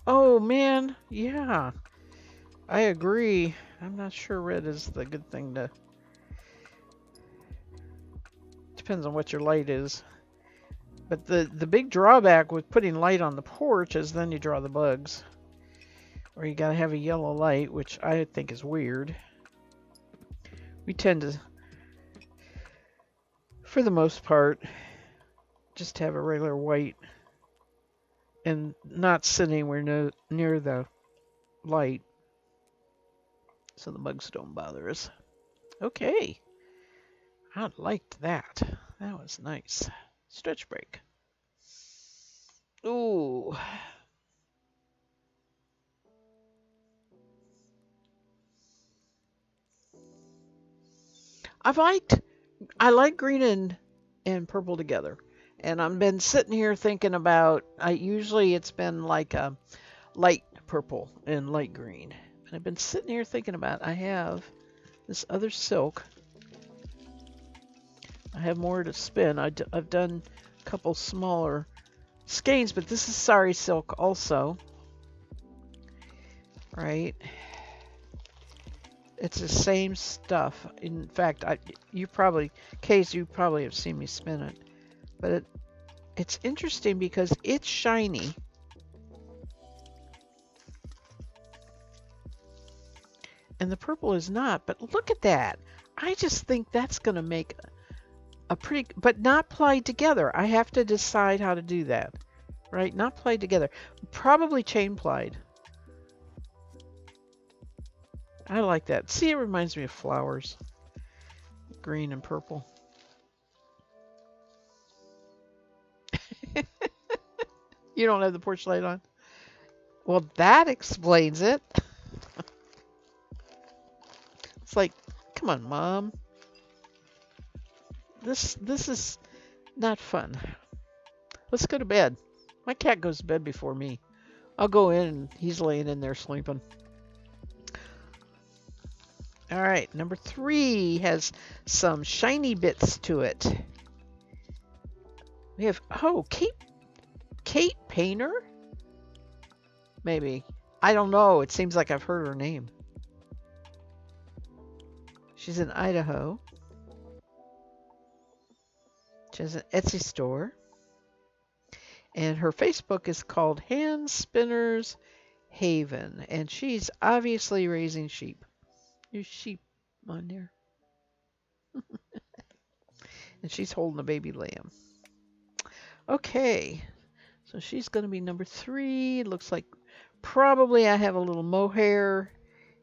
Oh man, yeah, I agree. I'm not sure red is the good thing to. Depends on what your light is. But the big drawback with putting light on the porch is then you draw the bugs. Or you gotta have a yellow light, which I think is weird. We tend to, for the most part, just have a regular white and not sit anywhere near the light so the bugs don't bother us. Okay. I liked that. That was nice. Stretch break. Ooh. I like green and purple together. And I've been sitting here thinking about, usually it's been like a light purple and light green. And I've been sitting here thinking about, I have this other silk. I have more to spin. I've done a couple smaller skeins, but this is sari silk also. Right? It's the same stuff. In fact, you probably have seen me spin it. But it's interesting because it's shiny. And the purple is not, but look at that. I just think that's going to make a pretty, but not plied together. I have to decide how to do that, right? Not plied together. Probably chain plied. I like that. See, it reminds me of flowers. Green and purple. You don't have the porch light on? Well, that explains it. It's like, come on, Mom. This is not fun. Let's go to bed. My cat goes to bed before me. I'll go in and he's laying in there sleeping. All right, number 3 has some shiny bits to it. We have, oh, Kate Painter? Maybe. I don't know. It seems like I've heard her name. She's in Idaho. She has an Etsy store. And her Facebook is called Hand Spinners Haven. And she's obviously raising sheep. There's sheep on there. And she's holding a baby lamb. Okay. So she's going to be number 3. Looks like probably I have a little mohair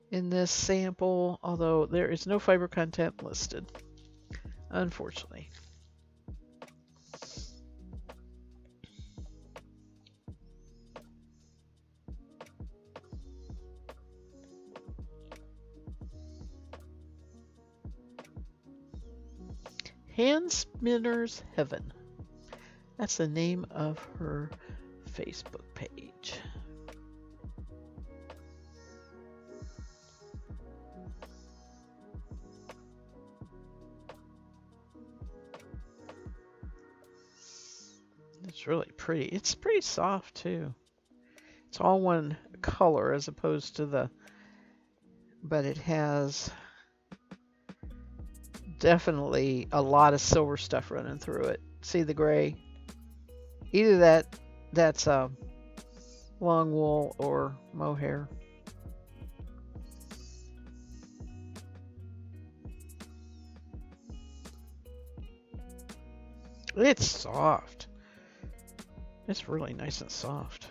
in this sample, although there is no fiber content listed, unfortunately. Hand Spinner's Heaven. That's the name of her Facebook page. It's really pretty. It's pretty soft too. It's all one color as opposed to but it has definitely a lot of silver stuff running through it. See the gray? Either that's long wool or mohair. It's soft. It's really nice and soft.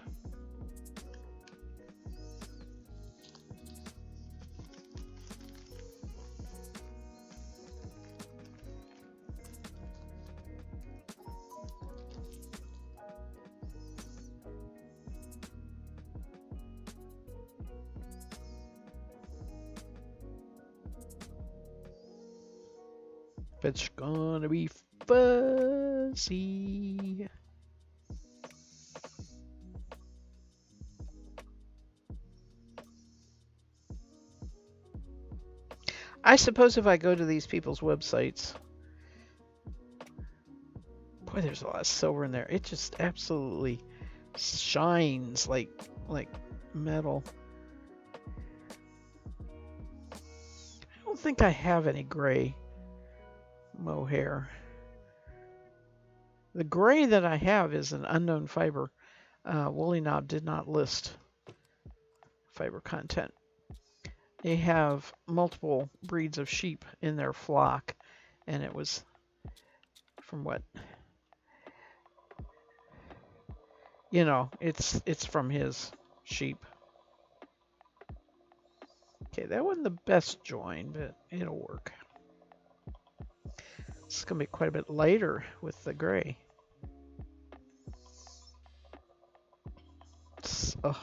It's gonna be fuzzy. I suppose if I go to these people's websites, boy, there's a lot of silver in there. It just absolutely shines like metal. I don't think I have any gray mohair. The gray that I have is an unknown fiber. Woolly Knob did not list fiber content. They have multiple breeds of sheep in their flock, and it was from what, you know, it's from his sheep. Okay, that wasn't the best join, but it'll work. It's gonna be quite a bit lighter with the gray. Ugh.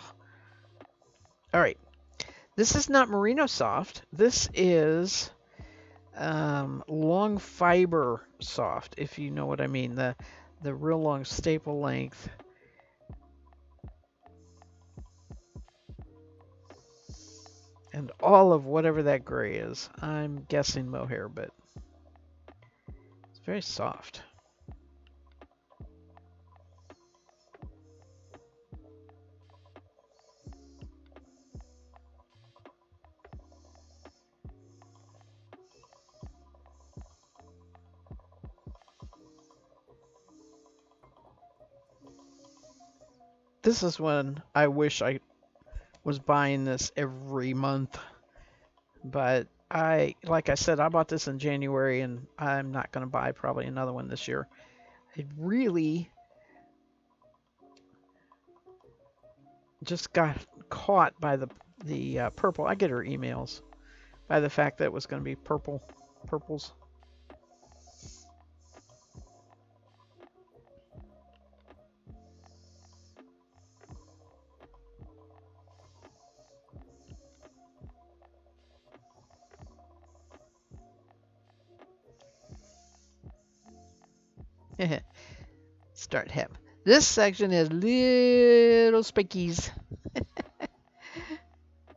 All right, this is not Merino Soft. This is long fiber soft, if you know what I mean. The real long staple length. And all of whatever that gray is. I'm guessing mohair, but it's very soft. This is when I wish I was buying this every month. But like I said, I bought this in January, and I'm not going to buy probably another one this year. I really just got caught by the purple. I get her emails by the fact that it was going to be purples. Start him. This section has little spickies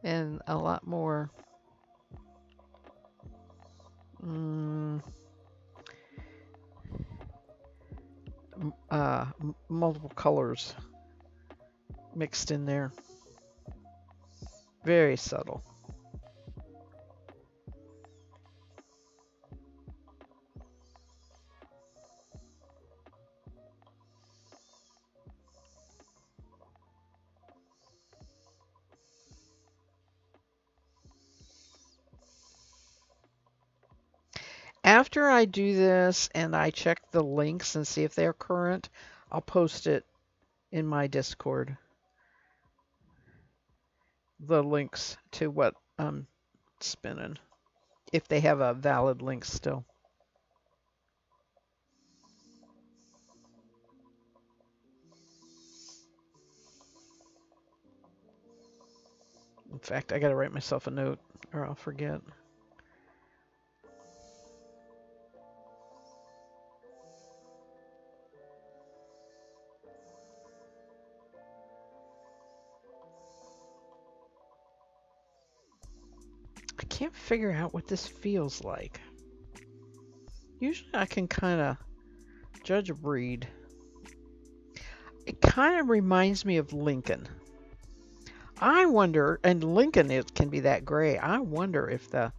and a lot more multiple colors mixed in there. Very subtle. After I do this and I check the links and see if they're current, I'll post it in my Discord. The links to what I'm spinning, if they have a valid link still. In fact, I gotta write myself a note or I'll forget. I can't figure out what this feels like. Usually I can kind of judge a breed. It kind of reminds me of Lincoln. I wonder, and Lincoln can be that gray. I wonder if the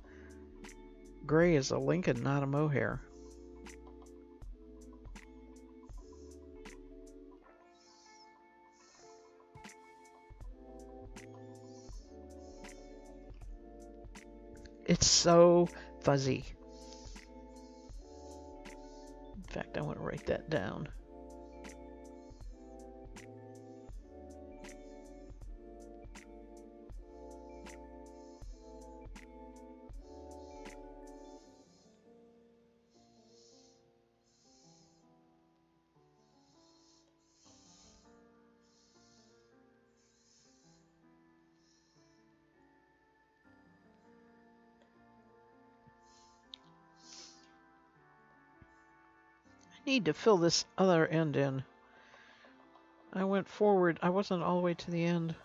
gray is a Lincoln, not a mohair. It's so fuzzy. In fact, I want to write that down. need to fill this other end in. I went forward. I wasn't all the way to the end.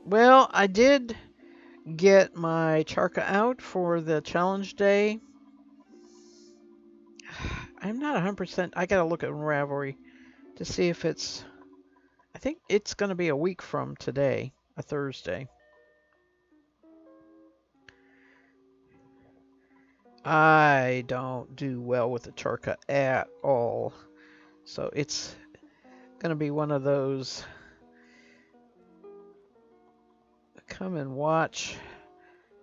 Well, I did get my charca out for the challenge day. I'm not 100%. I gotta look at Ravelry to see if it's. I think it's gonna be a week from today, a Thursday. I don't do well with the charca at all, so it's gonna be one of those. Come and watch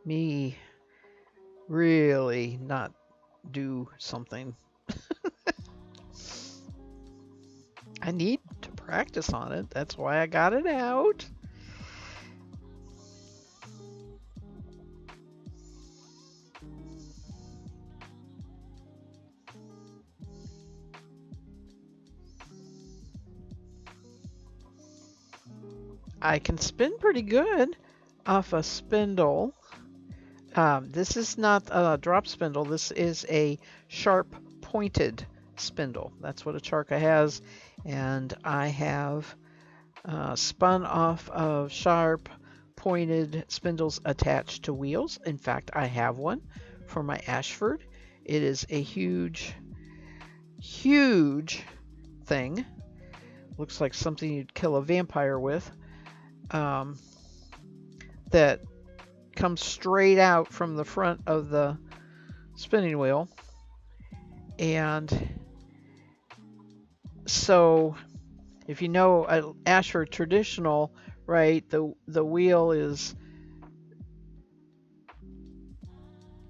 me really not do something. I need to practice on it. That's why I got it out. I can spin pretty good off a spindle. This is not a drop spindle. This is a sharp pointed spindle. That's what a charca has. And I have spun off of sharp pointed spindles attached to wheels. In fact, I have one for my Ashford. It is a huge, huge thing. Looks like something you'd kill a vampire with. That comes straight out from the front of the spinning wheel. And so if you know Ashford traditional, right, the wheel is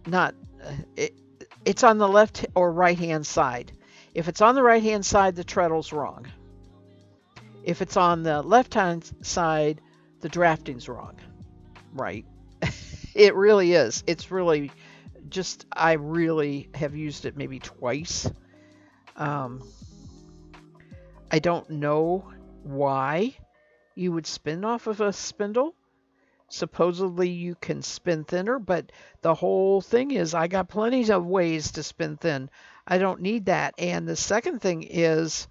not it's on the left or right hand side. If it's on the right hand side, the treadle's wrong. If it's on the left hand side, the drafting's wrong. Right. It really is. It's really just, I really have used it maybe twice. I don't know why you would spin off of a spindle. Supposedly you can spin thinner, but the whole thing is I got plenty of ways to spin thin. I don't need that. And the second thing is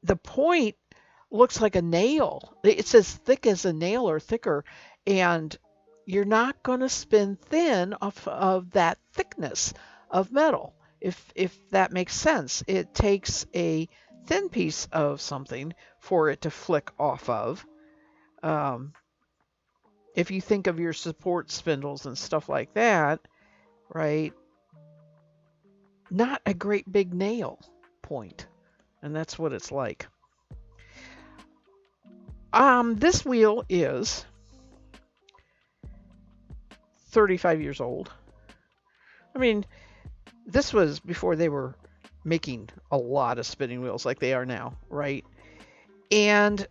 the point looks like a nail. It's as thick as a nail or thicker, and you're not going to spin thin off of that thickness of metal. If that makes sense, it takes a thin piece of something for it to flick off of. If you think of your support spindles and stuff like that, right? Not a great big nail point, and that's what it's like. This wheel is 35 years old. I mean, this was before they were making a lot of spinning wheels like they are now, right? And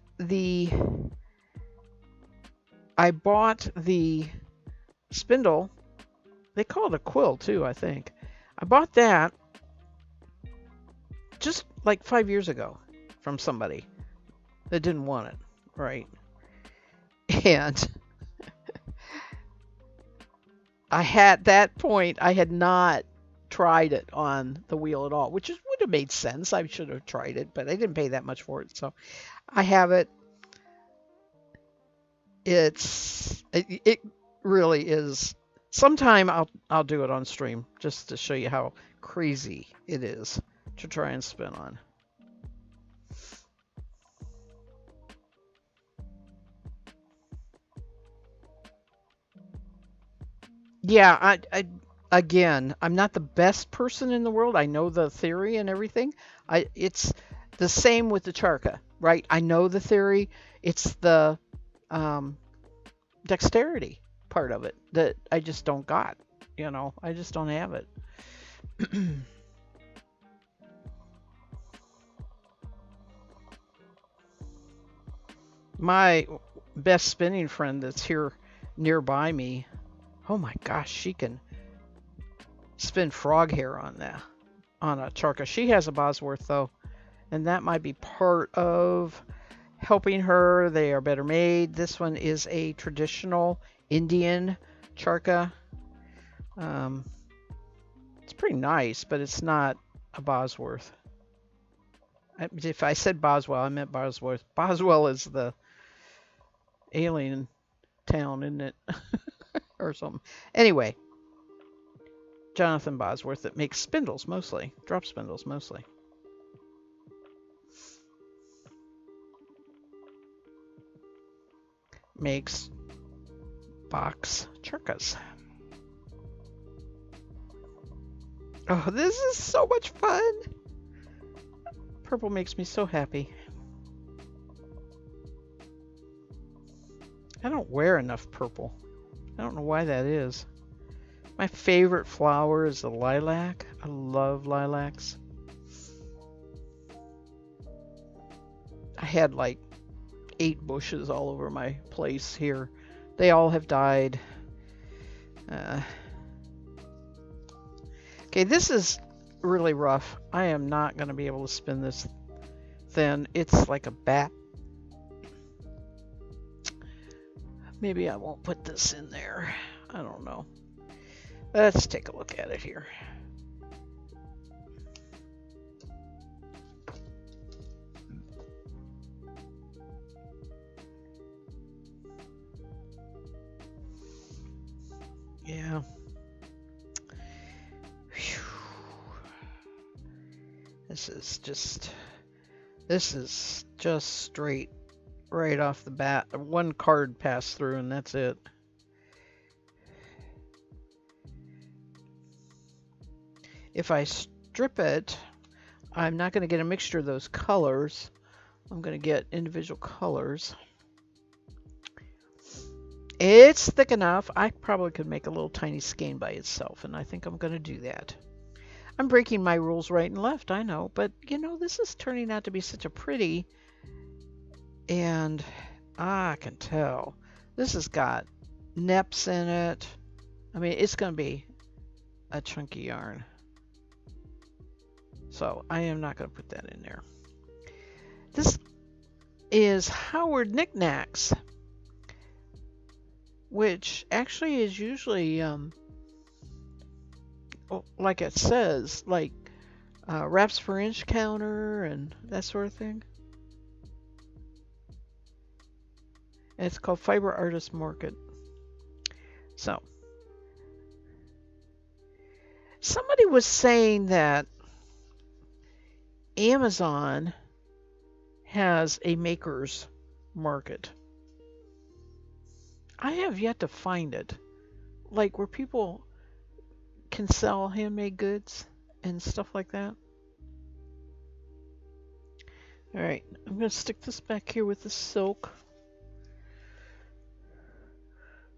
I bought the spindle. They call it a quill too, I think. I bought that just like 5 years ago from somebody that didn't want it, right? And I had that point, I had not tried it on the wheel at all, which would have made sense. I should have tried it, but I didn't pay that much for it. So I have it. It really is. Sometime I'll do it on stream just to show you how crazy it is to try and spin on. Yeah, again, I'm not the best person in the world. I know the theory and everything. It's the same with the charca, right? I know the theory. It's the dexterity part of it that I just don't got. I just don't have it. my best spinning friend that's here nearby me. Oh my gosh, she can spin frog hair on a charka. She has a Bosworth though, and that might be part of helping her. They are better made. This one is a traditional Indian charka. It's pretty nice, but it's not a Bosworth. If I said Boswell, I meant Bosworth. Boswell is the alien town, isn't it? Or something. Anyway, Jonathan Bosworth that makes spindles mostly, drop spindles mostly. Makes box charkas. Oh, this is so much fun. Purple makes me so happy. I don't wear enough purple. I don't know why that is. My favorite flower is the lilac. I love lilacs. I had like 8 bushes all over my place here. They all have died. Okay, this is really rough. I am not going to be able to spin this thin. It's like a bat. Maybe I won't put this in there. I don't know. Let's take a look at it here. Yeah. Whew. This is just straight right off the bat. One card passed through and that's it. If I strip it, I'm not going to get a mixture of those colors. I'm going to get individual colors. It's thick enough. I probably could make a little tiny skein by itself, and I think I'm going to do that. I'm breaking my rules right and left, I know, but you know, this is turning out to be such a pretty, and I can tell. This has got neps in it. I mean, it's going to be a chunky yarn. So I am not going to put that in there. This is Howard Knickknacks, which actually is usually, like it says, like wraps per inch counter and that sort of thing. And it's called Fiber Artist Market. So, somebody was saying that Amazon has a maker's market. I have yet to find it. Like where people can sell handmade goods and stuff like that. Alright, I'm going to stick this back here with the silk.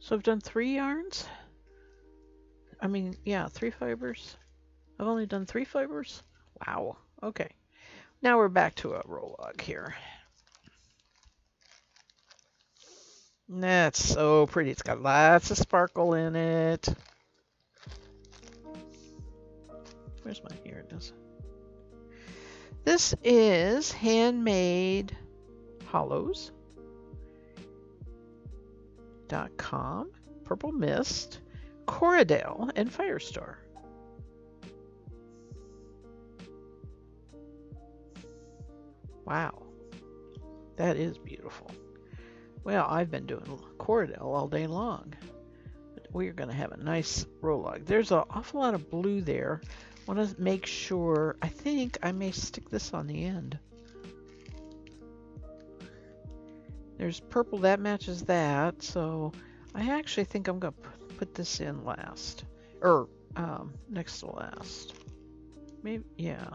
So I've done 3 yarns. I mean, yeah, 3 fibers. I've only done 3 fibers. Wow. Okay. Now we're back to a roll log here. That's so pretty. It's got lots of sparkle in it. Where's my, here it is. This is Handmade Hollows.com, Purple Mist, Corriedale, and Firestar. Wow, that is beautiful. Well, I've been doing Corriedale all day long. But we're going to have a nice roll log. There's an awful lot of blue there. I want to make sure. I think I may stick this on the end. There's purple that matches that. So I actually think I'm going to put this in last. Or next to last. Maybe, yeah.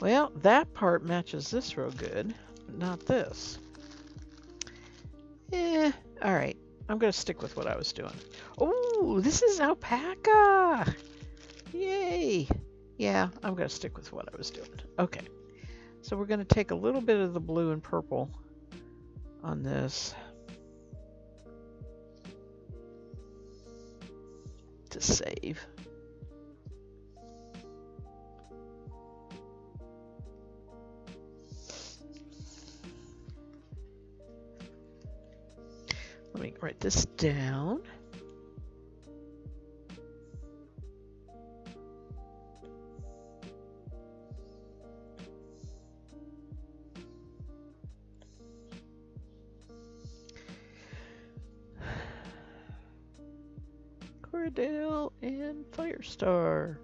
Well, that part matches this real good, but not this. Alright. I'm going to stick with what I was doing. Oh, this is alpaca! Yay! Yeah, I'm going to stick with what I was doing. Okay. So we're going to take a little bit of the blue and purple on this to save. Let me write this down. Cordell and Firestar.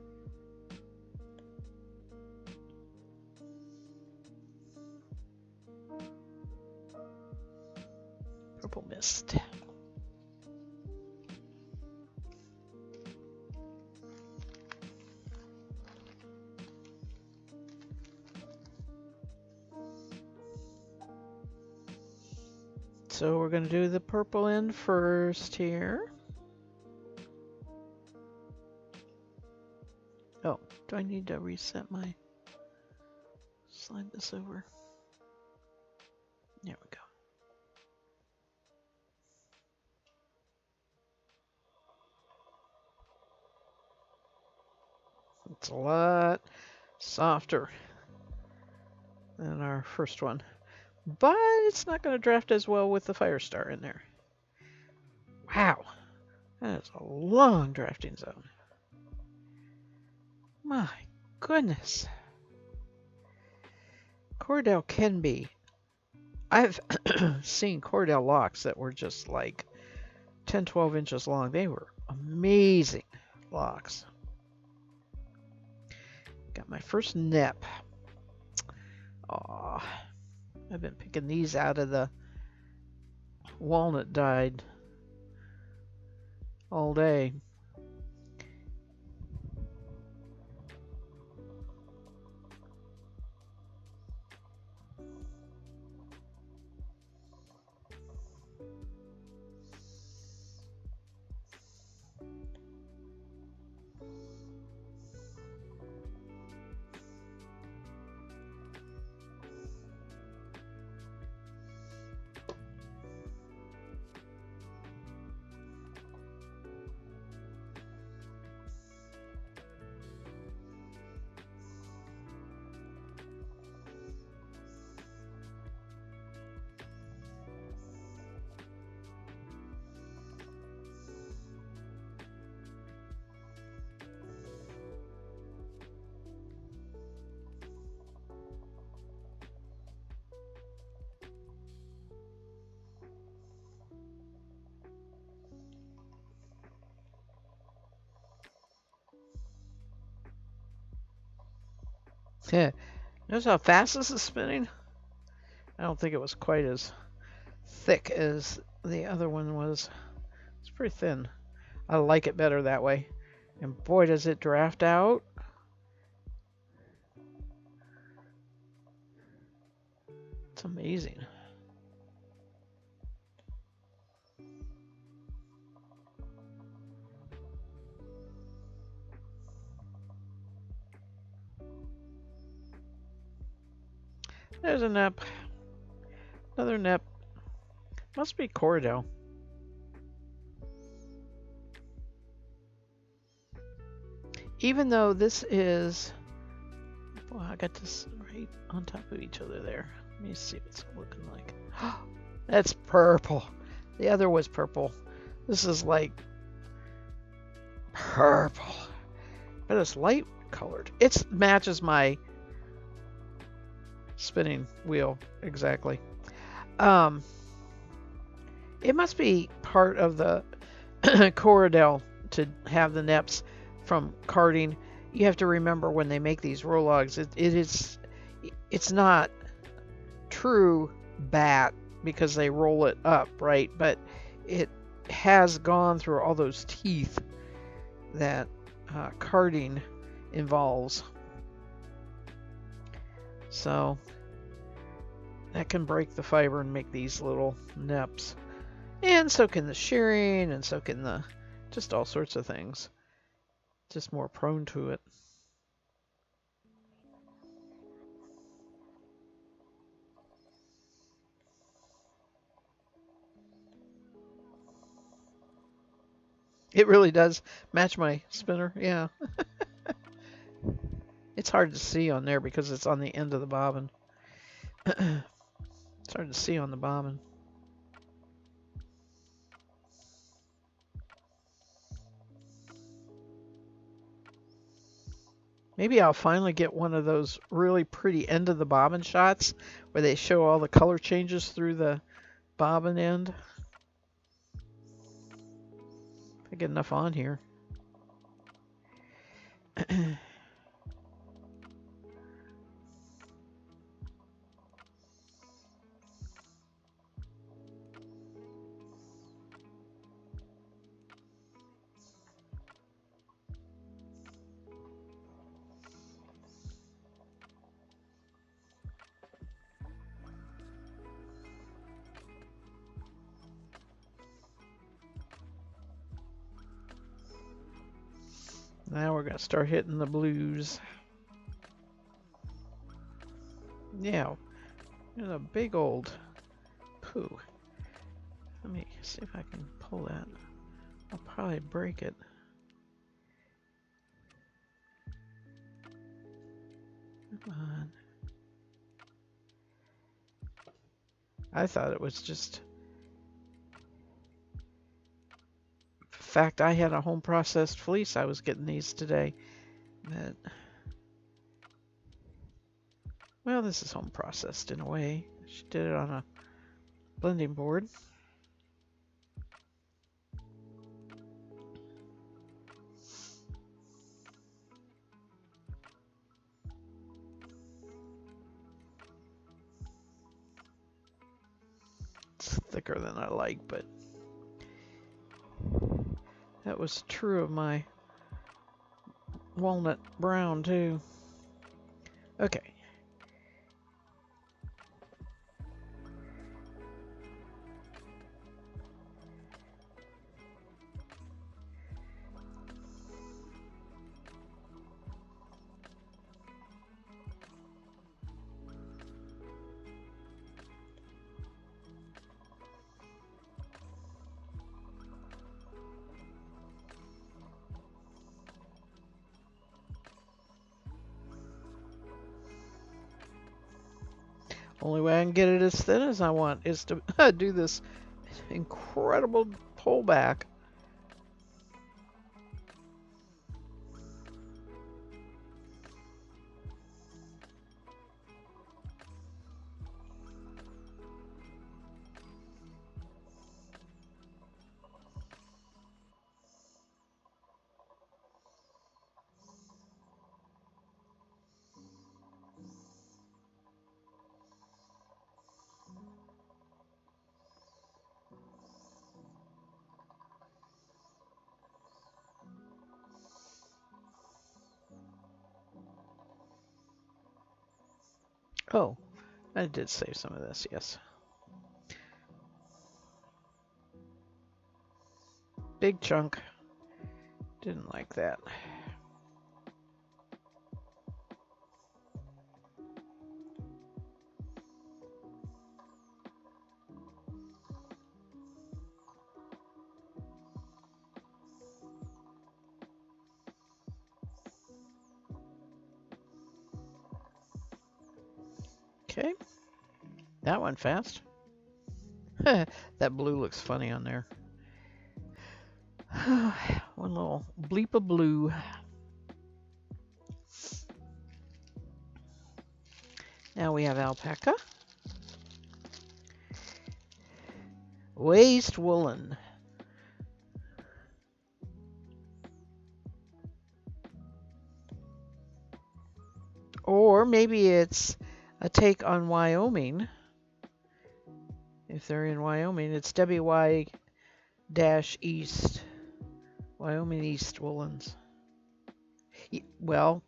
Purple Mist. So we're going to do the purple end first here. Oh, do I need to reset my... Slide this over. There we go. It's a lot softer than our first one. But it's not going to draft as well with the Firestar in there. Wow. That is a long drafting zone. My goodness. Cordell can be. I've seen Cordell locks that were just like 10, 12 inches long. They were amazing locks. Got my first nep. Aw. I've been picking these out of the walnut dyed all day. Yeah. Notice how fast this is spinning? I don't think it was quite as thick as the other one was. It's pretty thin. I like it better that way. And boy, does it draft out. It's amazing. There's a nep. Another nep. Must be Cordell. Even though this is... Well, I got this right on top of each other there. Let me see what it's looking like. That's purple. The other was purple. This is like purple. But it's light colored. It matches my spinning wheel exactly. It must be part of the Cordell to have the neps from carding. You have to remember when they make these Rologs, it's not true bat because they roll it up, right? But it has gone through all those teeth that carding involves. So that can break the fiber and make these little neps. And so can the shearing, and so can the just all sorts of things. Just more prone to it. It really does match my spinner. Yeah. It's hard to see on there because it's on the end of the bobbin. It's hard to see on the bobbin. Maybe I'll finally get one of those really pretty end of the bobbin shots where they show all the color changes through the bobbin end. If I get enough on here. Now we're going to start hitting the blues. Yeah, there's a big old poo. Let me see if I can pull that. I'll probably break it. Come on. I thought it was just the fact I had a home processed fleece. I was getting these today. But, well, this is home processed in a way. She did it on a blending board. It's thicker than I like, but that was true of my walnut brown too. Okay. Only way I can get it as thin as I want is to do this incredible pullback. Oh, I did save some of this, yes. Big chunk. Didn't like that. Okay, that went fast. That blue looks funny on there. One little bleep of blue. Now we have alpaca. Waste woolen. Or maybe it's a take on Wyoming. If they're in Wyoming, it's WY-East. Wyoming East Woolens. Well,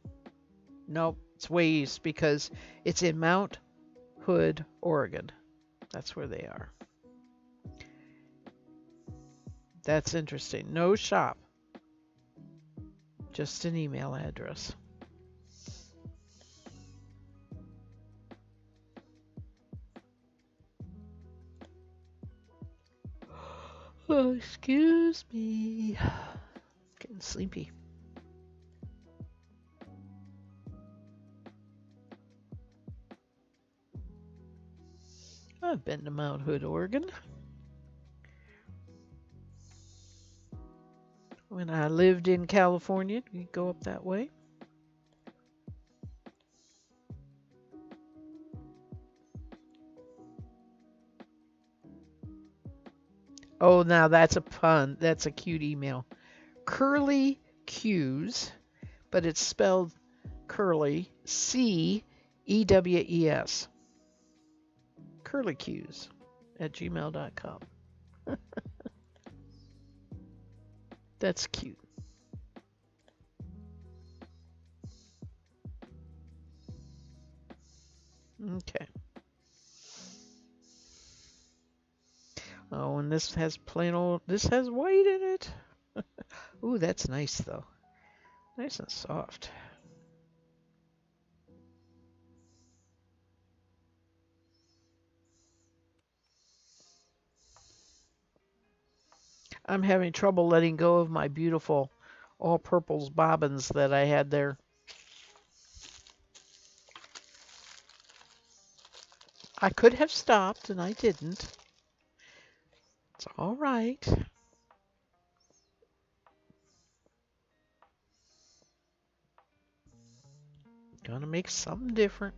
nope, it's way east because it's in Mount Hood, Oregon. That's where they are. That's interesting. No shop, just an email address. Oh, excuse me. sleepy. I've been to Mount Hood, Oregon. When I lived in California, you go up that way. Oh, now that's a pun. That's a cute email. Curly Q's, but it's spelled curly, Cews. Curlyqs at gmail.com. That's cute. Okay. Oh, and this has plain old, this has white in it. Ooh, that's nice though. Nice and soft. I'm having trouble letting go of my beautiful all purples bobbins that I had there. I could have stopped and I didn't. It's all right. Gonna make something different.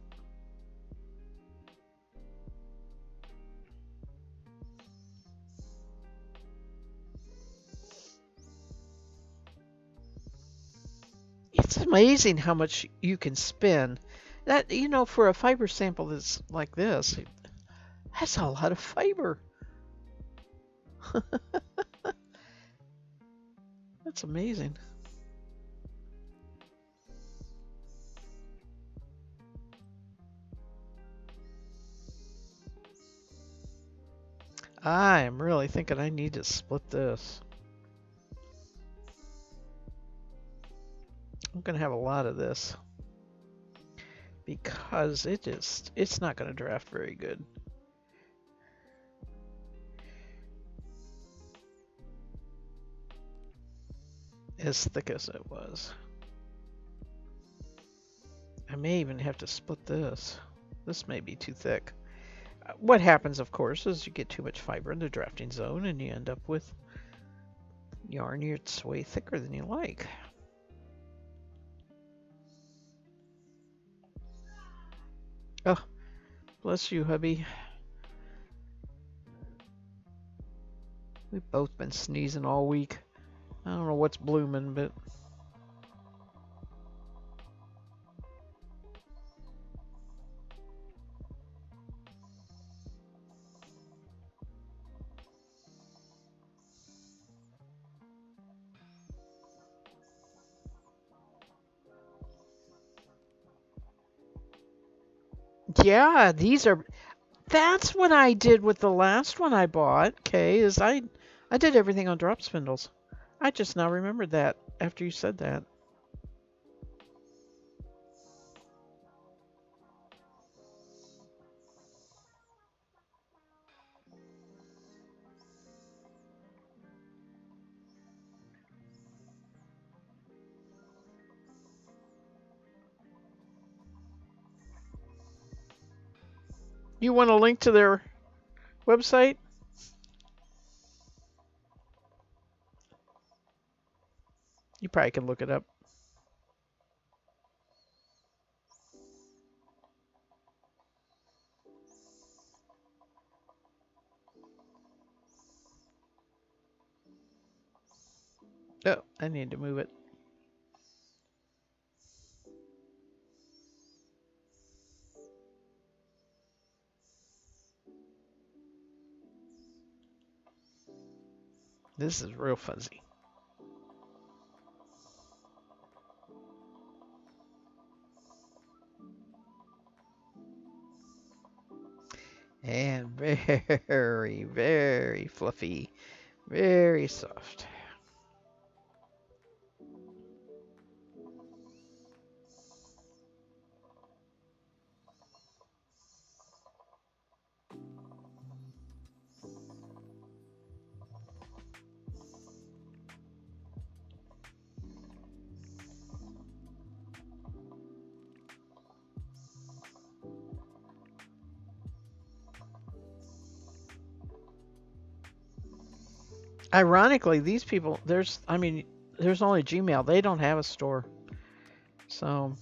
It's amazing how much you can spin. That, for a fiber sample that's like this, that's a lot of fiber. That's amazing. I am really thinking I need to split this. I'm going to have a lot of this because it's not going to draft very good. As thick as it was. I may even have to split this. This may be too thick. What happens, of course, is you get too much fiber in the drafting zone and you end up with yarn that's way thicker than you like. Oh, bless you, hubby. We've both been sneezing all week. I don't know what's blooming, but... Yeah, that's what I did with the last one I bought, Kay, is I did everything on drop spindles. I just now remembered that after you said that. You want a link to their website? You probably can look it up. Oh, I need to move it. This is real fuzzy. And very, very fluffy. Very soft. Ironically, these people, there's only Gmail. They don't have a store. So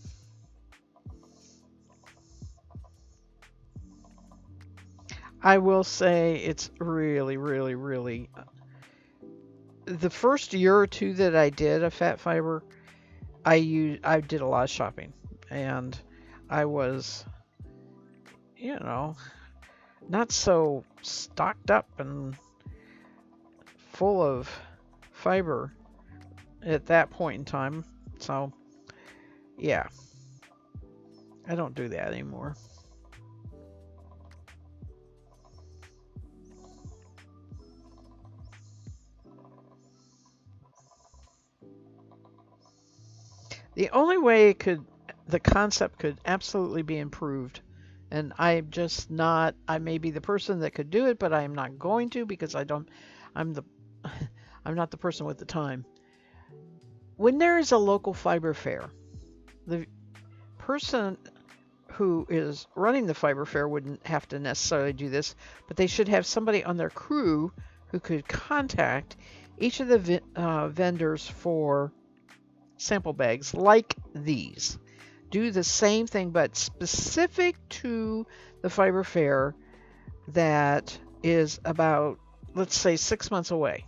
I will say it's really, really, really. The first year or two that I did a Fat Fiber, I did a lot of shopping, and I was, you know, not so stocked up and full of fiber at that point in time. So yeah, I don't do that anymore. The only way the concept could absolutely be improved, and I'm just not, I may be the person that could do it, but I am not going to because I'm the, I'm not the person with the time. When there is a local fiber fair, the person who is running the fiber fair wouldn't have to necessarily do this, but they should have somebody on their crew who could contact each of the vendors for sample bags like these. Do the same thing, but specific to the fiber fair that is about, let's say, 6 months away.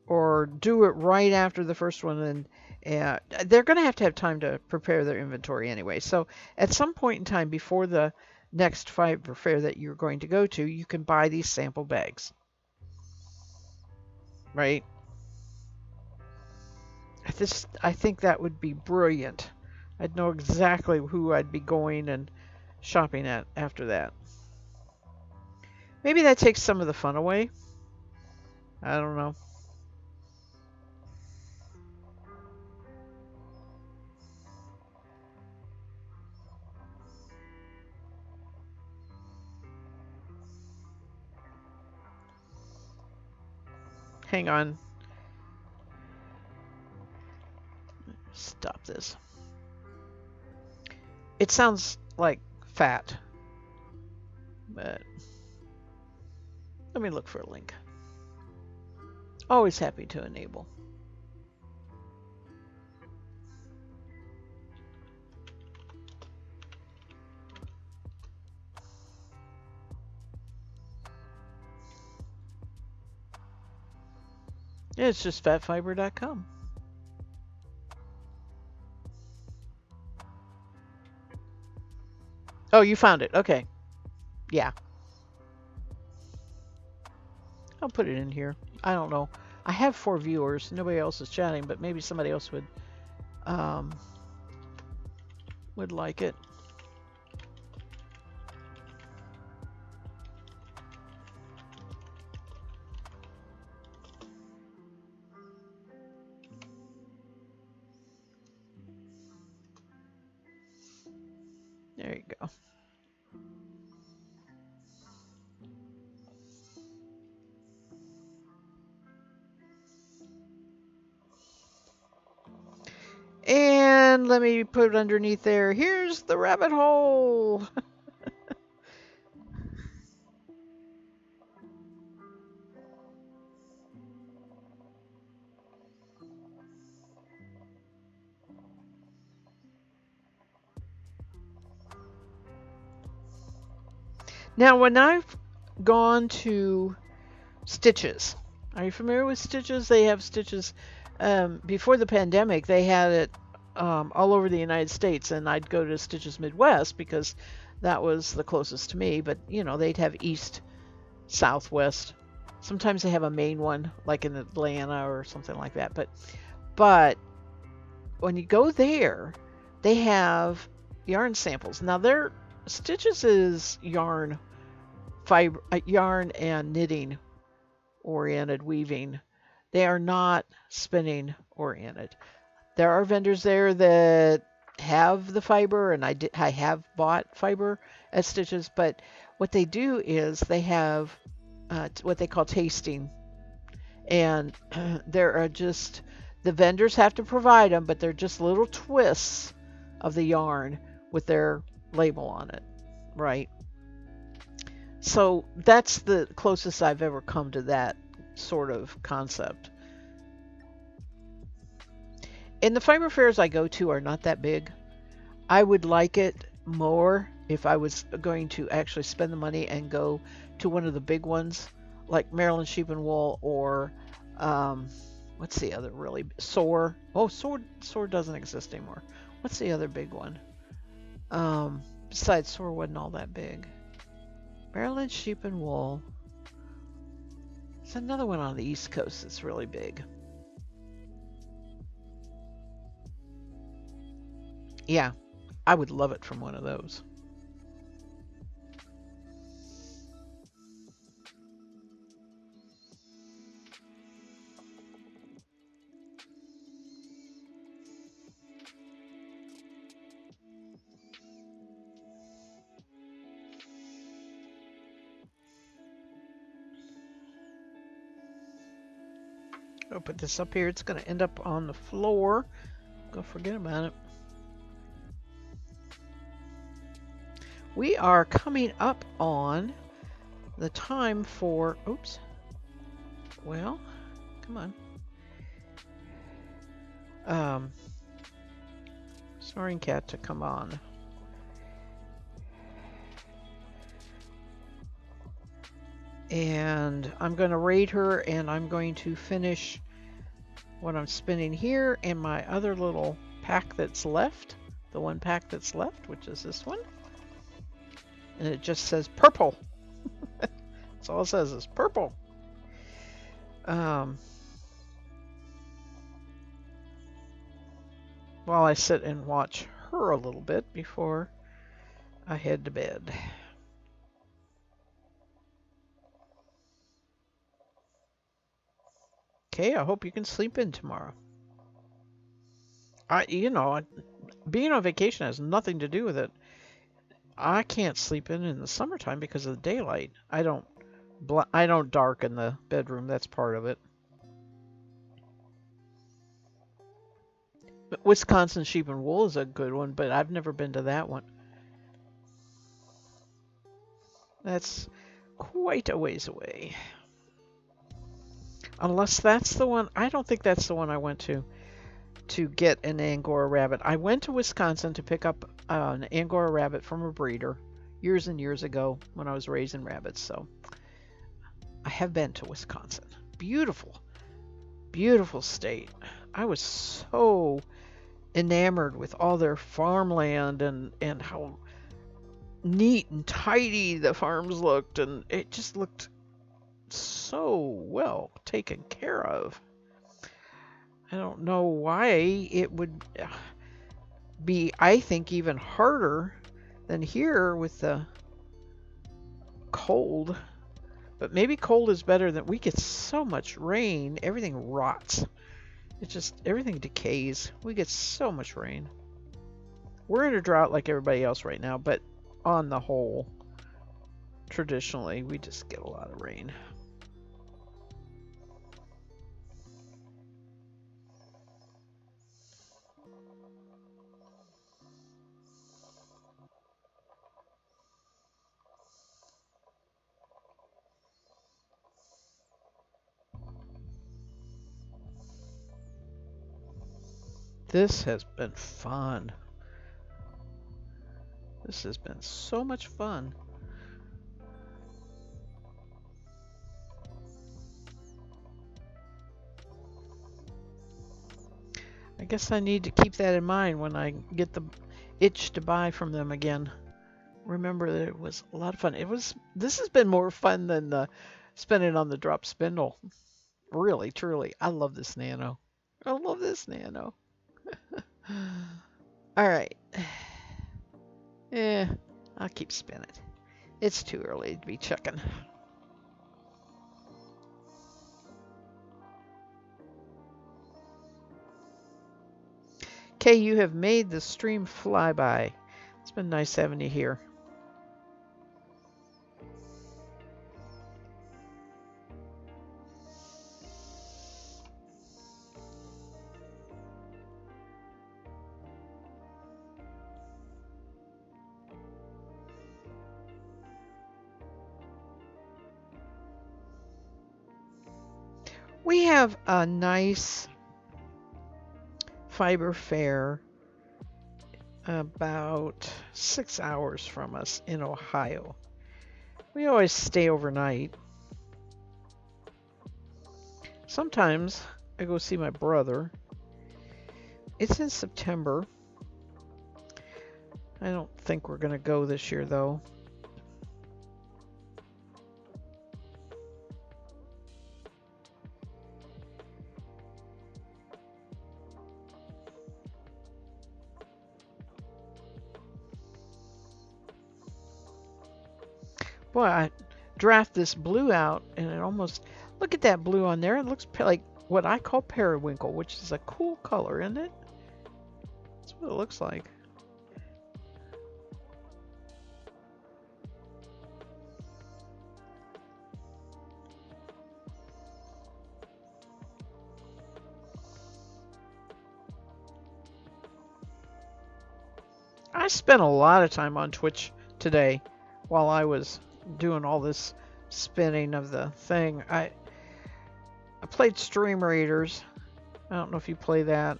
Or do it right after the first one, and they're going to have time to prepare their inventory anyway. So at some point in time before the next fiber fair that you're going to go to, you can buy these sample bags, right? I think that would be brilliant. I'd know exactly who I'd be going and shopping at after that. Maybe that takes some of the fun away. I don't know. Hang on. Stop this. It sounds like fat, but let me look for a link. Always happy to enable. It's just fatfiber.com. Oh, you found it. Okay. Yeah. I'll put it in here. I don't know. I have 4 viewers. Nobody else is chatting, but maybe somebody else um, would like it. There you go. And let me put it underneath there. Here's the rabbit hole. Now, when I've gone to Stitches, are you familiar with Stitches? They have Stitches. Before the pandemic, they had it all over the United States, and I'd go to Stitches Midwest because that was the closest to me. But they'd have East, Southwest. Sometimes they have a main one, like in Atlanta or something like that. But when you go there, they have yarn samples. Now, their Stitches is yarn, fiber, yarn and knitting oriented weaving. They are not spinning oriented. There are vendors there that have the fiber, and I have bought fiber at Stitches, but what they do is they have what they call tasting, and there are just, the vendors have to provide them, but they're just little twists of the yarn with their label on it, right? So that's the closest I've ever come to that sort of concept. And the fiber fairs I go to are not that big. I would like it more if I was going to actually spend the money and go to one of the big ones, like Maryland Sheep and Wool or um, what's the other really SOAR? Oh, SOAR doesn't exist anymore. What's the other big one? Besides SOAR wasn't all that big. Maryland Sheep and Wool. There's another one on the East Coast that's really big. Yeah, I would love it from one of those. I'll put this up here. It's going to end up on the floor. Go forget about it. We are coming up on the time for, oops, well, come on. Snoring Cat to come on. And I'm going to raid her, and I'm going to finish what I'm spinning here and my other little pack that's left. The one pack that's left, which is this one. And it just says purple. That's all it says is purple. While I sit and watch her a little bit before I head to bed. Okay, I hope you can sleep in tomorrow. Being on vacation has nothing to do with it. I can't sleep in the summertime because of the daylight. I don't darken the bedroom. That's part of it. Wisconsin Sheep and Wool is a good one, but I've never been to that one. That's quite a ways away. Unless that's the one. I don't think that's the one I went to get an Angora rabbit. I went to Wisconsin to pick up an Angora rabbit from a breeder years and years ago when I was raising rabbits. So I have been to Wisconsin. Beautiful, beautiful state. I was so enamored with all their farmland and how neat and tidy the farms looked, and it just looked so well taken care of. I don't know why it would be, I think, even harder than here with the cold. But maybe cold is better than we get so much rain, everything rots. It just everything decays. We get so much rain. We're in a drought like everybody else right now, but on the whole, traditionally, we just get a lot of rain. This has been fun. This has been so much fun. I guess I need to keep that in mind when I get the itch to buy from them again. Remember that it was a lot of fun. This has been more fun than spending on the drop spindle. Really, truly. I love this nano. I love this nano. All right. Yeah, I'll keep spinning. It's too early to be checking. Okay, you have made the stream flyby. It's been nice having you here. We have a nice fiber fair about 6 hours from us in Ohio. We always stay overnight. Sometimes I go see my brother. It's in September. I don't think we're going to go this year, though. Boy, I draft this blue out, and it almost, look at that blue on there. It looks like what I call periwinkle, which is a cool color, isn't it? That's what it looks like. I spent a lot of time on Twitch today while I was doing all this spinning of the thing. I played Stream Raiders. I don't know if you play that,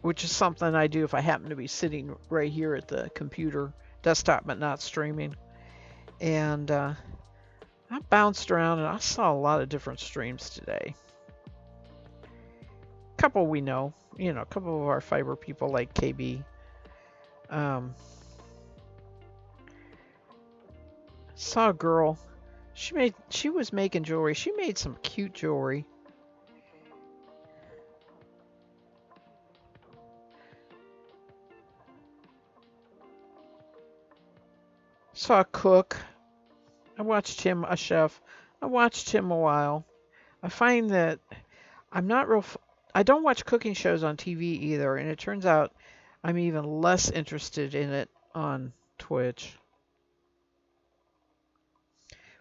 which is something I do if I happen to be sitting right here at the computer, desktop, but not streaming. And I bounced around and I saw a lot of different streams today. A couple we know, a couple of our fiber people like KB. Saw a girl. She was making jewelry. She made some cute jewelry. Saw a cook. I watched him, a chef. I watched him a while. I find that I'm not real. I don't watch cooking shows on TV either, and it turns out I'm even less interested in it on Twitch.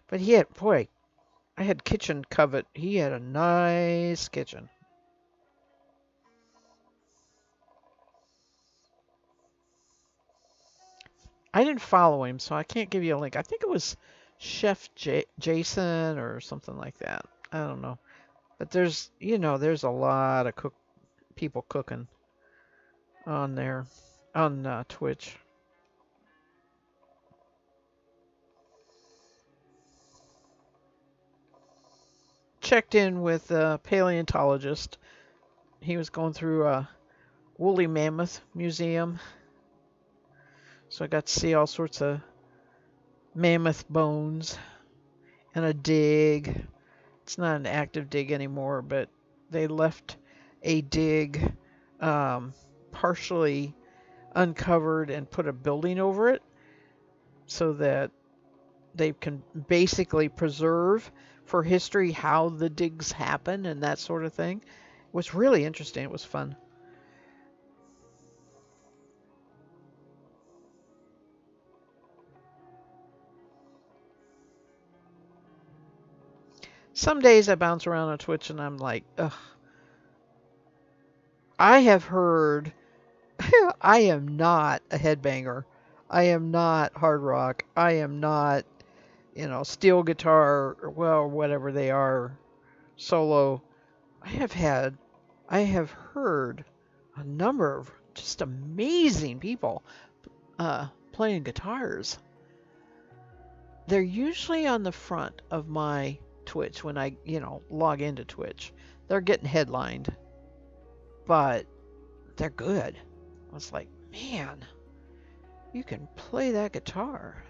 But he had, boy, I had Kitchen Covet. He had a nice kitchen. I didn't follow him, so I can't give you a link. I think it was Chef Jason or something like that. I don't know. But there's a lot of people cooking on there, on Twitch. Checked in with a paleontologist. He was going through a woolly mammoth museum. So I got to see all sorts of mammoth bones and a dig. It's not an active dig anymore, but they left a dig partially uncovered and put a building over it so that they can basically preserve for history how the digs happen and that sort of thing. It was really interesting. It was fun. Some days I bounce around on Twitch and I'm like, ugh. I have heard, I am not a headbanger. I am not hard rock. I am not, steel guitar, or well, whatever they are, solo. I have heard a number of just amazing people playing guitars. They're usually on the front of my Twitch when I, log into Twitch. They're getting headlined, but they're good. I was like, man, you can play that guitar.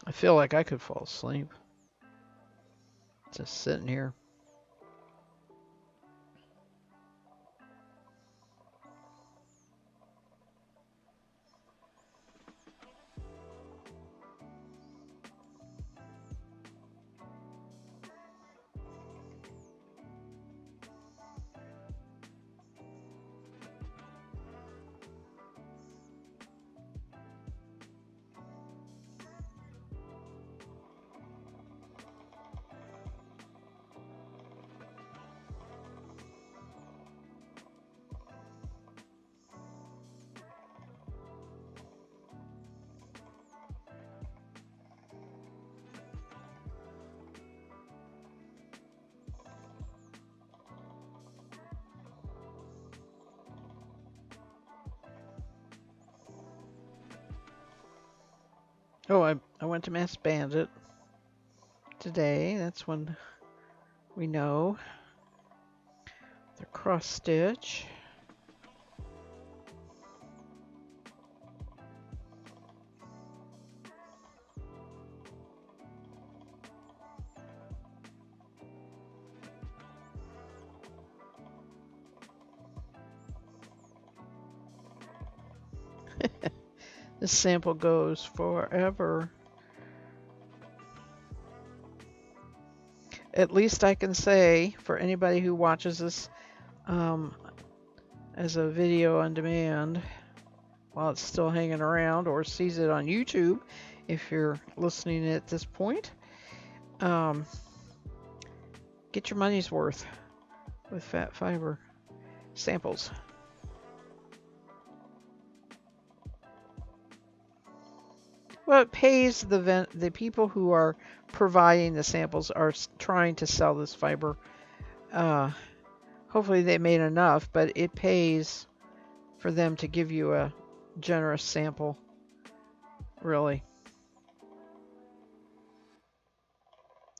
I feel like I could fall asleep just sitting here. Oh, I went to Mass Bandit today. That's when we know the cross stitch. This sample goes forever. At least I can say for anybody who watches this um, as a video on demand while it's still hanging around or sees it on YouTube if you're listening at this point, um, get your money's worth with fat fiber samples. Well, it pays the people who are providing the samples are trying to sell this fiber. Uh, Hopefully they made enough, but it pays for them to give you a generous sample, really.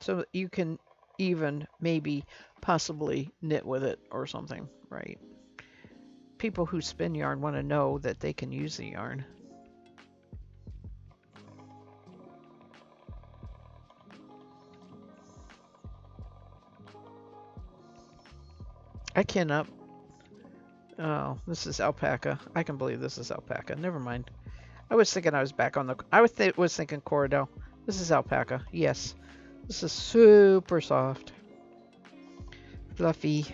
So that you can even maybe possibly knit with it or something, right? People who spin yarn want to know that they can use the yarn. I cannot. Oh, this is alpaca. I can believe this is alpaca. Never mind. I was thinking I was back on the. Was thinking Corridel. This is alpaca. Yes. This is super soft. Fluffy.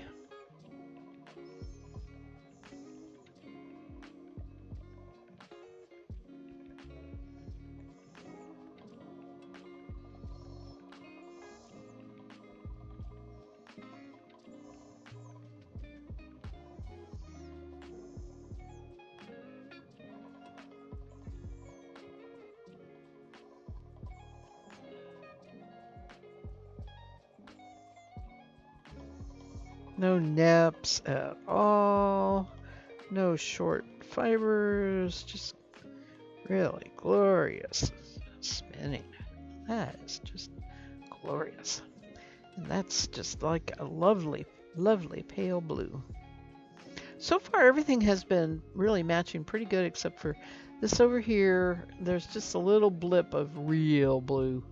No neps at all. No short fibers. Just really glorious spinning. That is just glorious. And that's just like a lovely, lovely pale blue. So far, everything has been really matching pretty good, except for this over here. There's just a little blip of real blue.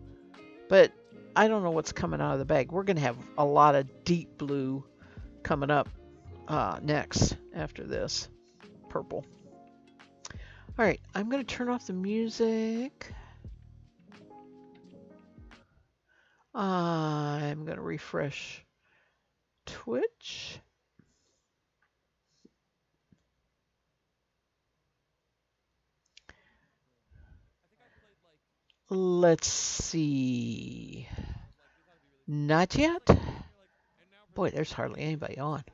But I don't know what's coming out of the bag. We're going to have a lot of deep blue coming up next after this. Purple. All right, I'm going to turn off the music. I'm going to refresh Twitch. Let's see. Not yet. Boy, there's hardly anybody on.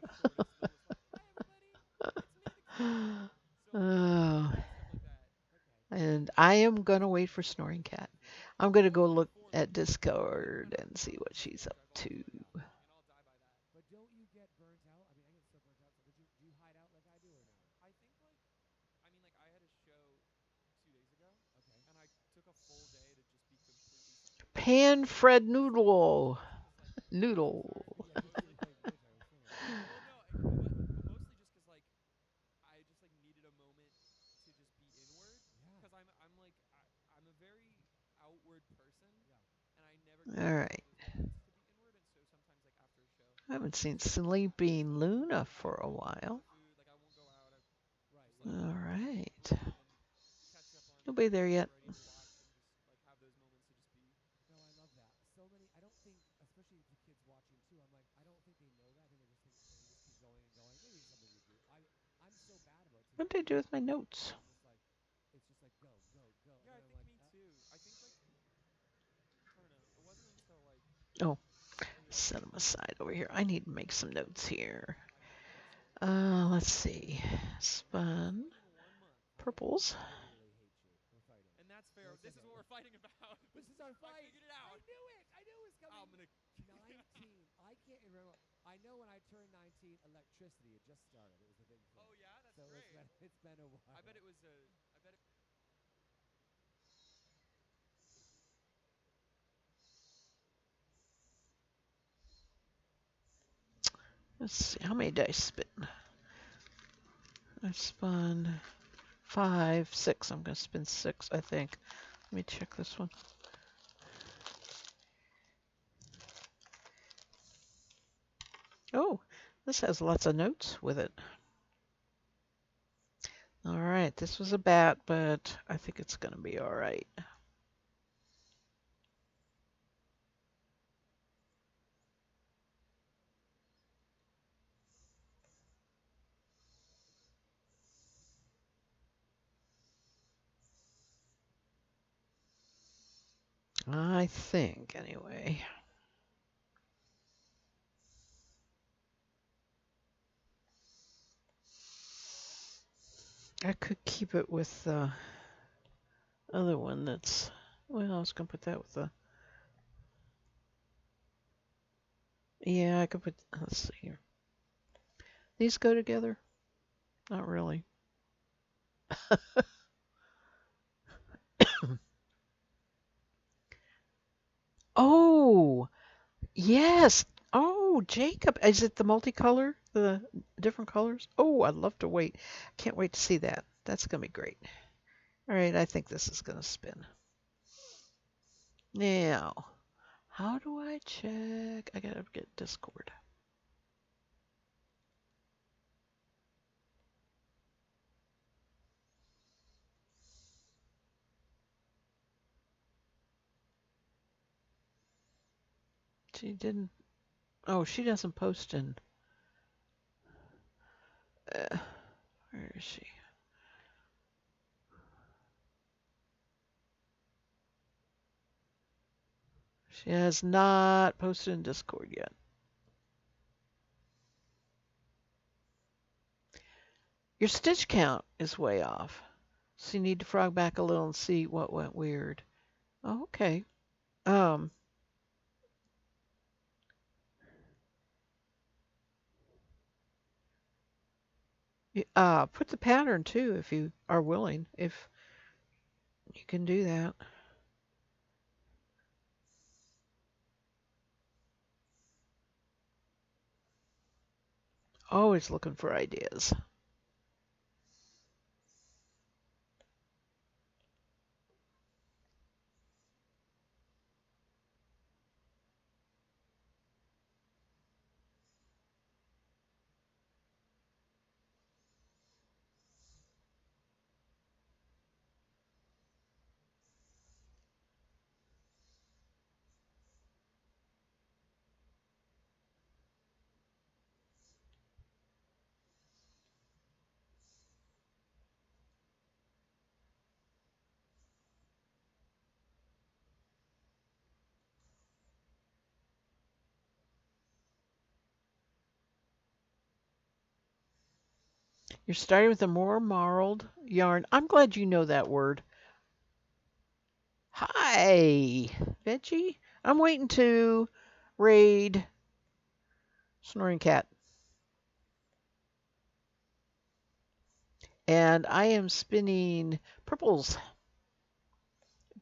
Oh, and I am going to wait for Snoring Cat. I'm going to go look at Discord and see what she's up to. Pan Fred Noodle. Noodle. All right. I haven't seen Sleeping Luna for a while. All right. Nobody there yet. No, I love that. So many. I don't think, especially the kids watching too. I'm like, I don't think they know that. I think they just think they just keep going and going. Maybe it's something we do. I'm so bad about What taking did I do with my pictures. notes? I'm just like, it's just like go, go, go, and then I'm like, Oh, set them aside over here. I need to make some notes here. Let's see. Spun. Purples. I literally hate you. We're fighting. No, it's okay. This is our fight. I knew it. I knew it was coming. 19. I can't remember. I know when I turned 19, electricity had just started. It was the big thing. So it's been a while. Let's see. How many dice spin? I spun 5, 6. I'm going to spin 6, I think. Let me check this one. Oh, this has lots of notes with it. All right, this was a bat, but I think it's going to be all right. I think, anyway. I could keep it with the other one that's, well, I was going to put that with the, yeah, I could put, let's see here. These go together? Not really. Oh, yes. Oh, Jacob. Is it the multicolor? The different colors? Oh, I'd love to wait. Can't wait to see that. That's going to be great. All right, I think this is going to spin. Now, how do I check? I got to get Discord. She didn't. Oh, she doesn't post in. Uh, where is she? She has not posted in Discord yet. Your stitch count is way off. So you need to frog back a little and see what went weird. Oh, okay. Um, put the pattern too if you are willing. If you can do that. Always looking for ideas. You're starting with a more marled yarn. I'm glad you know that word. Hi, Veggie. I'm waiting to raid Snoring Cat. And I am spinning purples,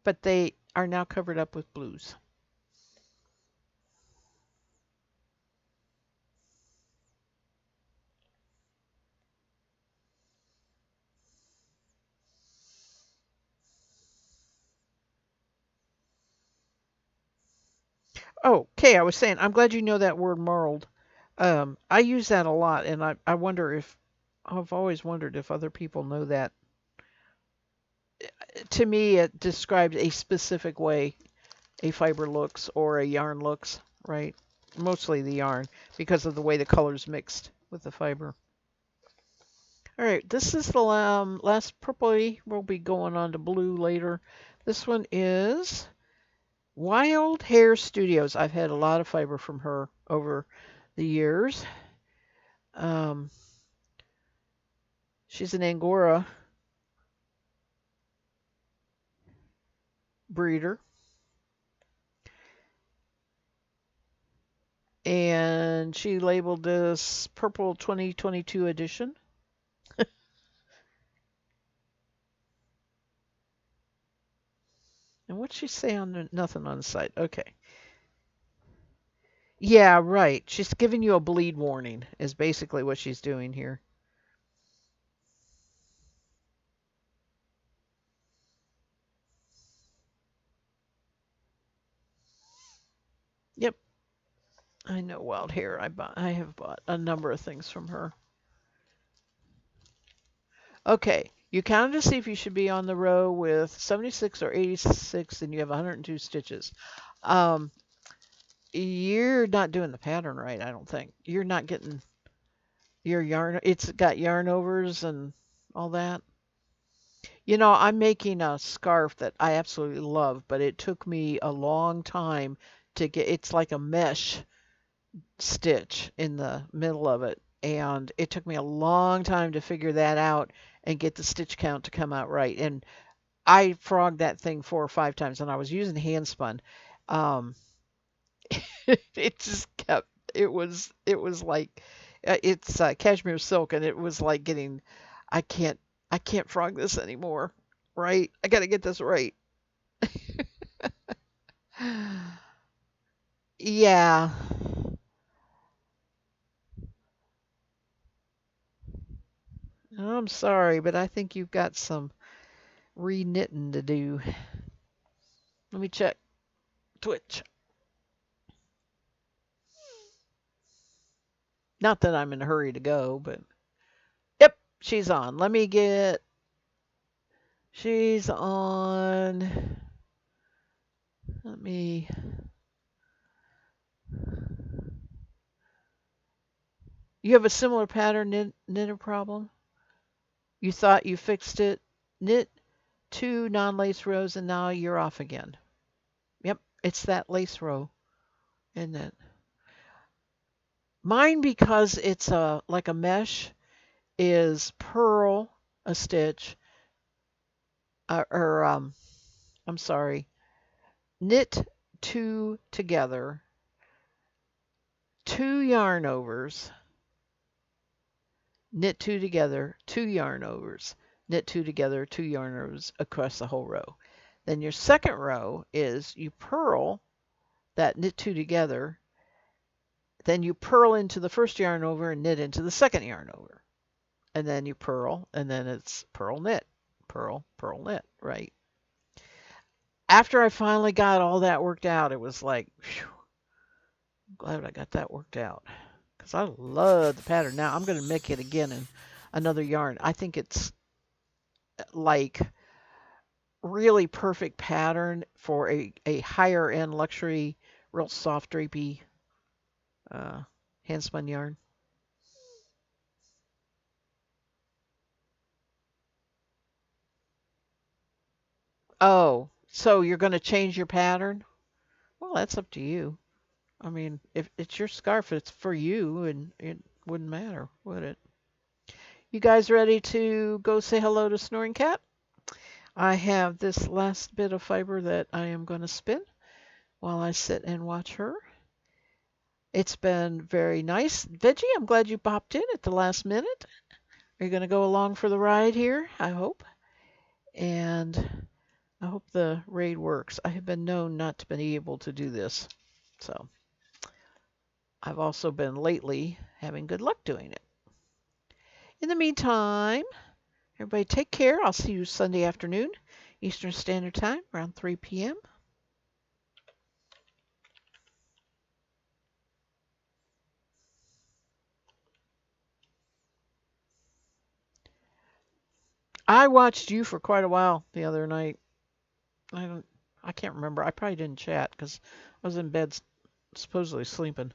but they are now covered up with blues. Oh, Kay, I was saying, I'm glad you know that word marled. I use that a lot, and I wonder if I've always wondered if other people know that. To me, it describes a specific way a fiber looks or a yarn looks, right? Mostly the yarn because of the way the colors mixed with the fiber. All right, this is the last purpley. We'll be going on to blue later. This one is Wild Hair Studios. I've had a lot of fiber from her over the years. Um, she's an Angora breeder, and she labeled this Purple 2022 edition. And what'd she say on nothing on the site? Okay. Yeah, right. She's giving you a bleed warning, is basically what she's doing here. Yep, I know Wild Hair. I have bought a number of things from her. Okay, you counted to see if you should be on the row with 76 or 86, and you have 102 stitches. Um, you're not doing the pattern right, I don't think. You're not getting your yarn. It's got yarn overs and all that. You know, I'm making a scarf that I absolutely love, but it took me a long time to get. It's like a mesh stitch in the middle of it, and it took me a long time to figure that out and get the stitch count to come out right. And I frogged that thing 4 or 5 times, and I was using hand spun. Um, it just kept. It was like it's cashmere silk, and it was like getting. I can't. I can't frog this anymore. Right? I got to get this right. Yeah. I'm sorry, but I think you've got some re-knitting to do. Let me check Twitch. Not that I'm in a hurry to go, but yep, she's on. Let me get. She's on. Let me. You have a similar pattern knitter problem? You thought you fixed it. Knit 2 non-lace rows and now you're off again. Yep, it's that lace row, isn't it? Mine, because it's like a mesh, is purl a stitch, or I'm sorry, knit 2 together, 2 yarn overs, knit 2 together, 2 yarn overs, knit 2 together, 2 yarn overs across the whole row. Then your second row is you purl that knit 2 together, then you purl into the first yarn over and knit into the second yarn over. And then you purl, and then it's purl knit, purl, purl knit, right? After I finally got all that worked out, it was like, whew, glad I got that worked out. Because I love the pattern. Now I'm going to make it again in another yarn. I think it's like really perfect pattern for a higher end luxury, real soft drapey hand spun yarn. Oh, so you're going to change your pattern? Well, that's up to you. I mean, if it's your scarf, it's for you, and it wouldn't matter, would it? You guys ready to go say hello to Snoring Cat? I have this last bit of fiber that I am going to spin while I sit and watch her. It's been very nice. Veggie, I'm glad you popped in at the last minute. Are you going to go along for the ride here? I hope. And I hope the raid works. I have been known not to be able to do this. So I've also been lately having good luck doing it. In the meantime, everybody take care. I'll see you Sunday afternoon, Eastern Standard Time, around 3 p.m. I watched you for quite a while the other night. I don't. I can't remember. I probably didn't chat because I was in bed supposedly sleeping,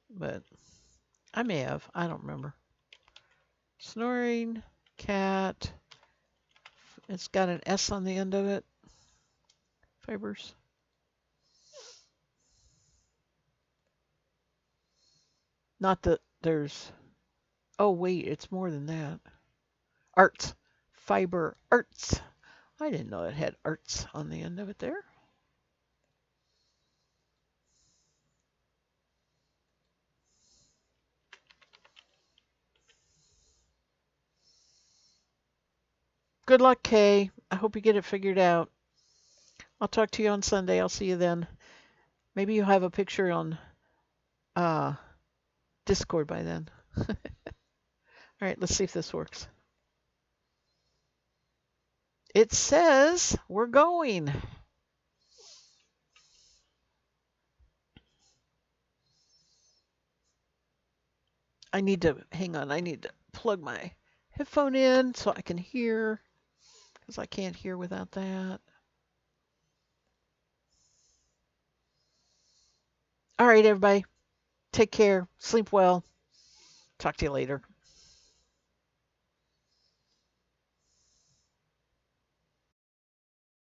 but I may have. I don't remember. Snoring cat. It's got an S on the end of it. Fibers. Not that there's. Oh wait, it's more than that. Arts. Fiber arts. I didn't know it had arts on the end of it there. Good luck, Kay. I hope you get it figured out. I'll talk to you on Sunday. I'll see you then. Maybe you'll have a picture on uh, Discord by then. All right, let's see if this works. It says we're going. I need to, hang on, I need to plug my headphone in so I can hear, because I can't hear without that. All right, everybody. Take care. Sleep well. Talk to you later.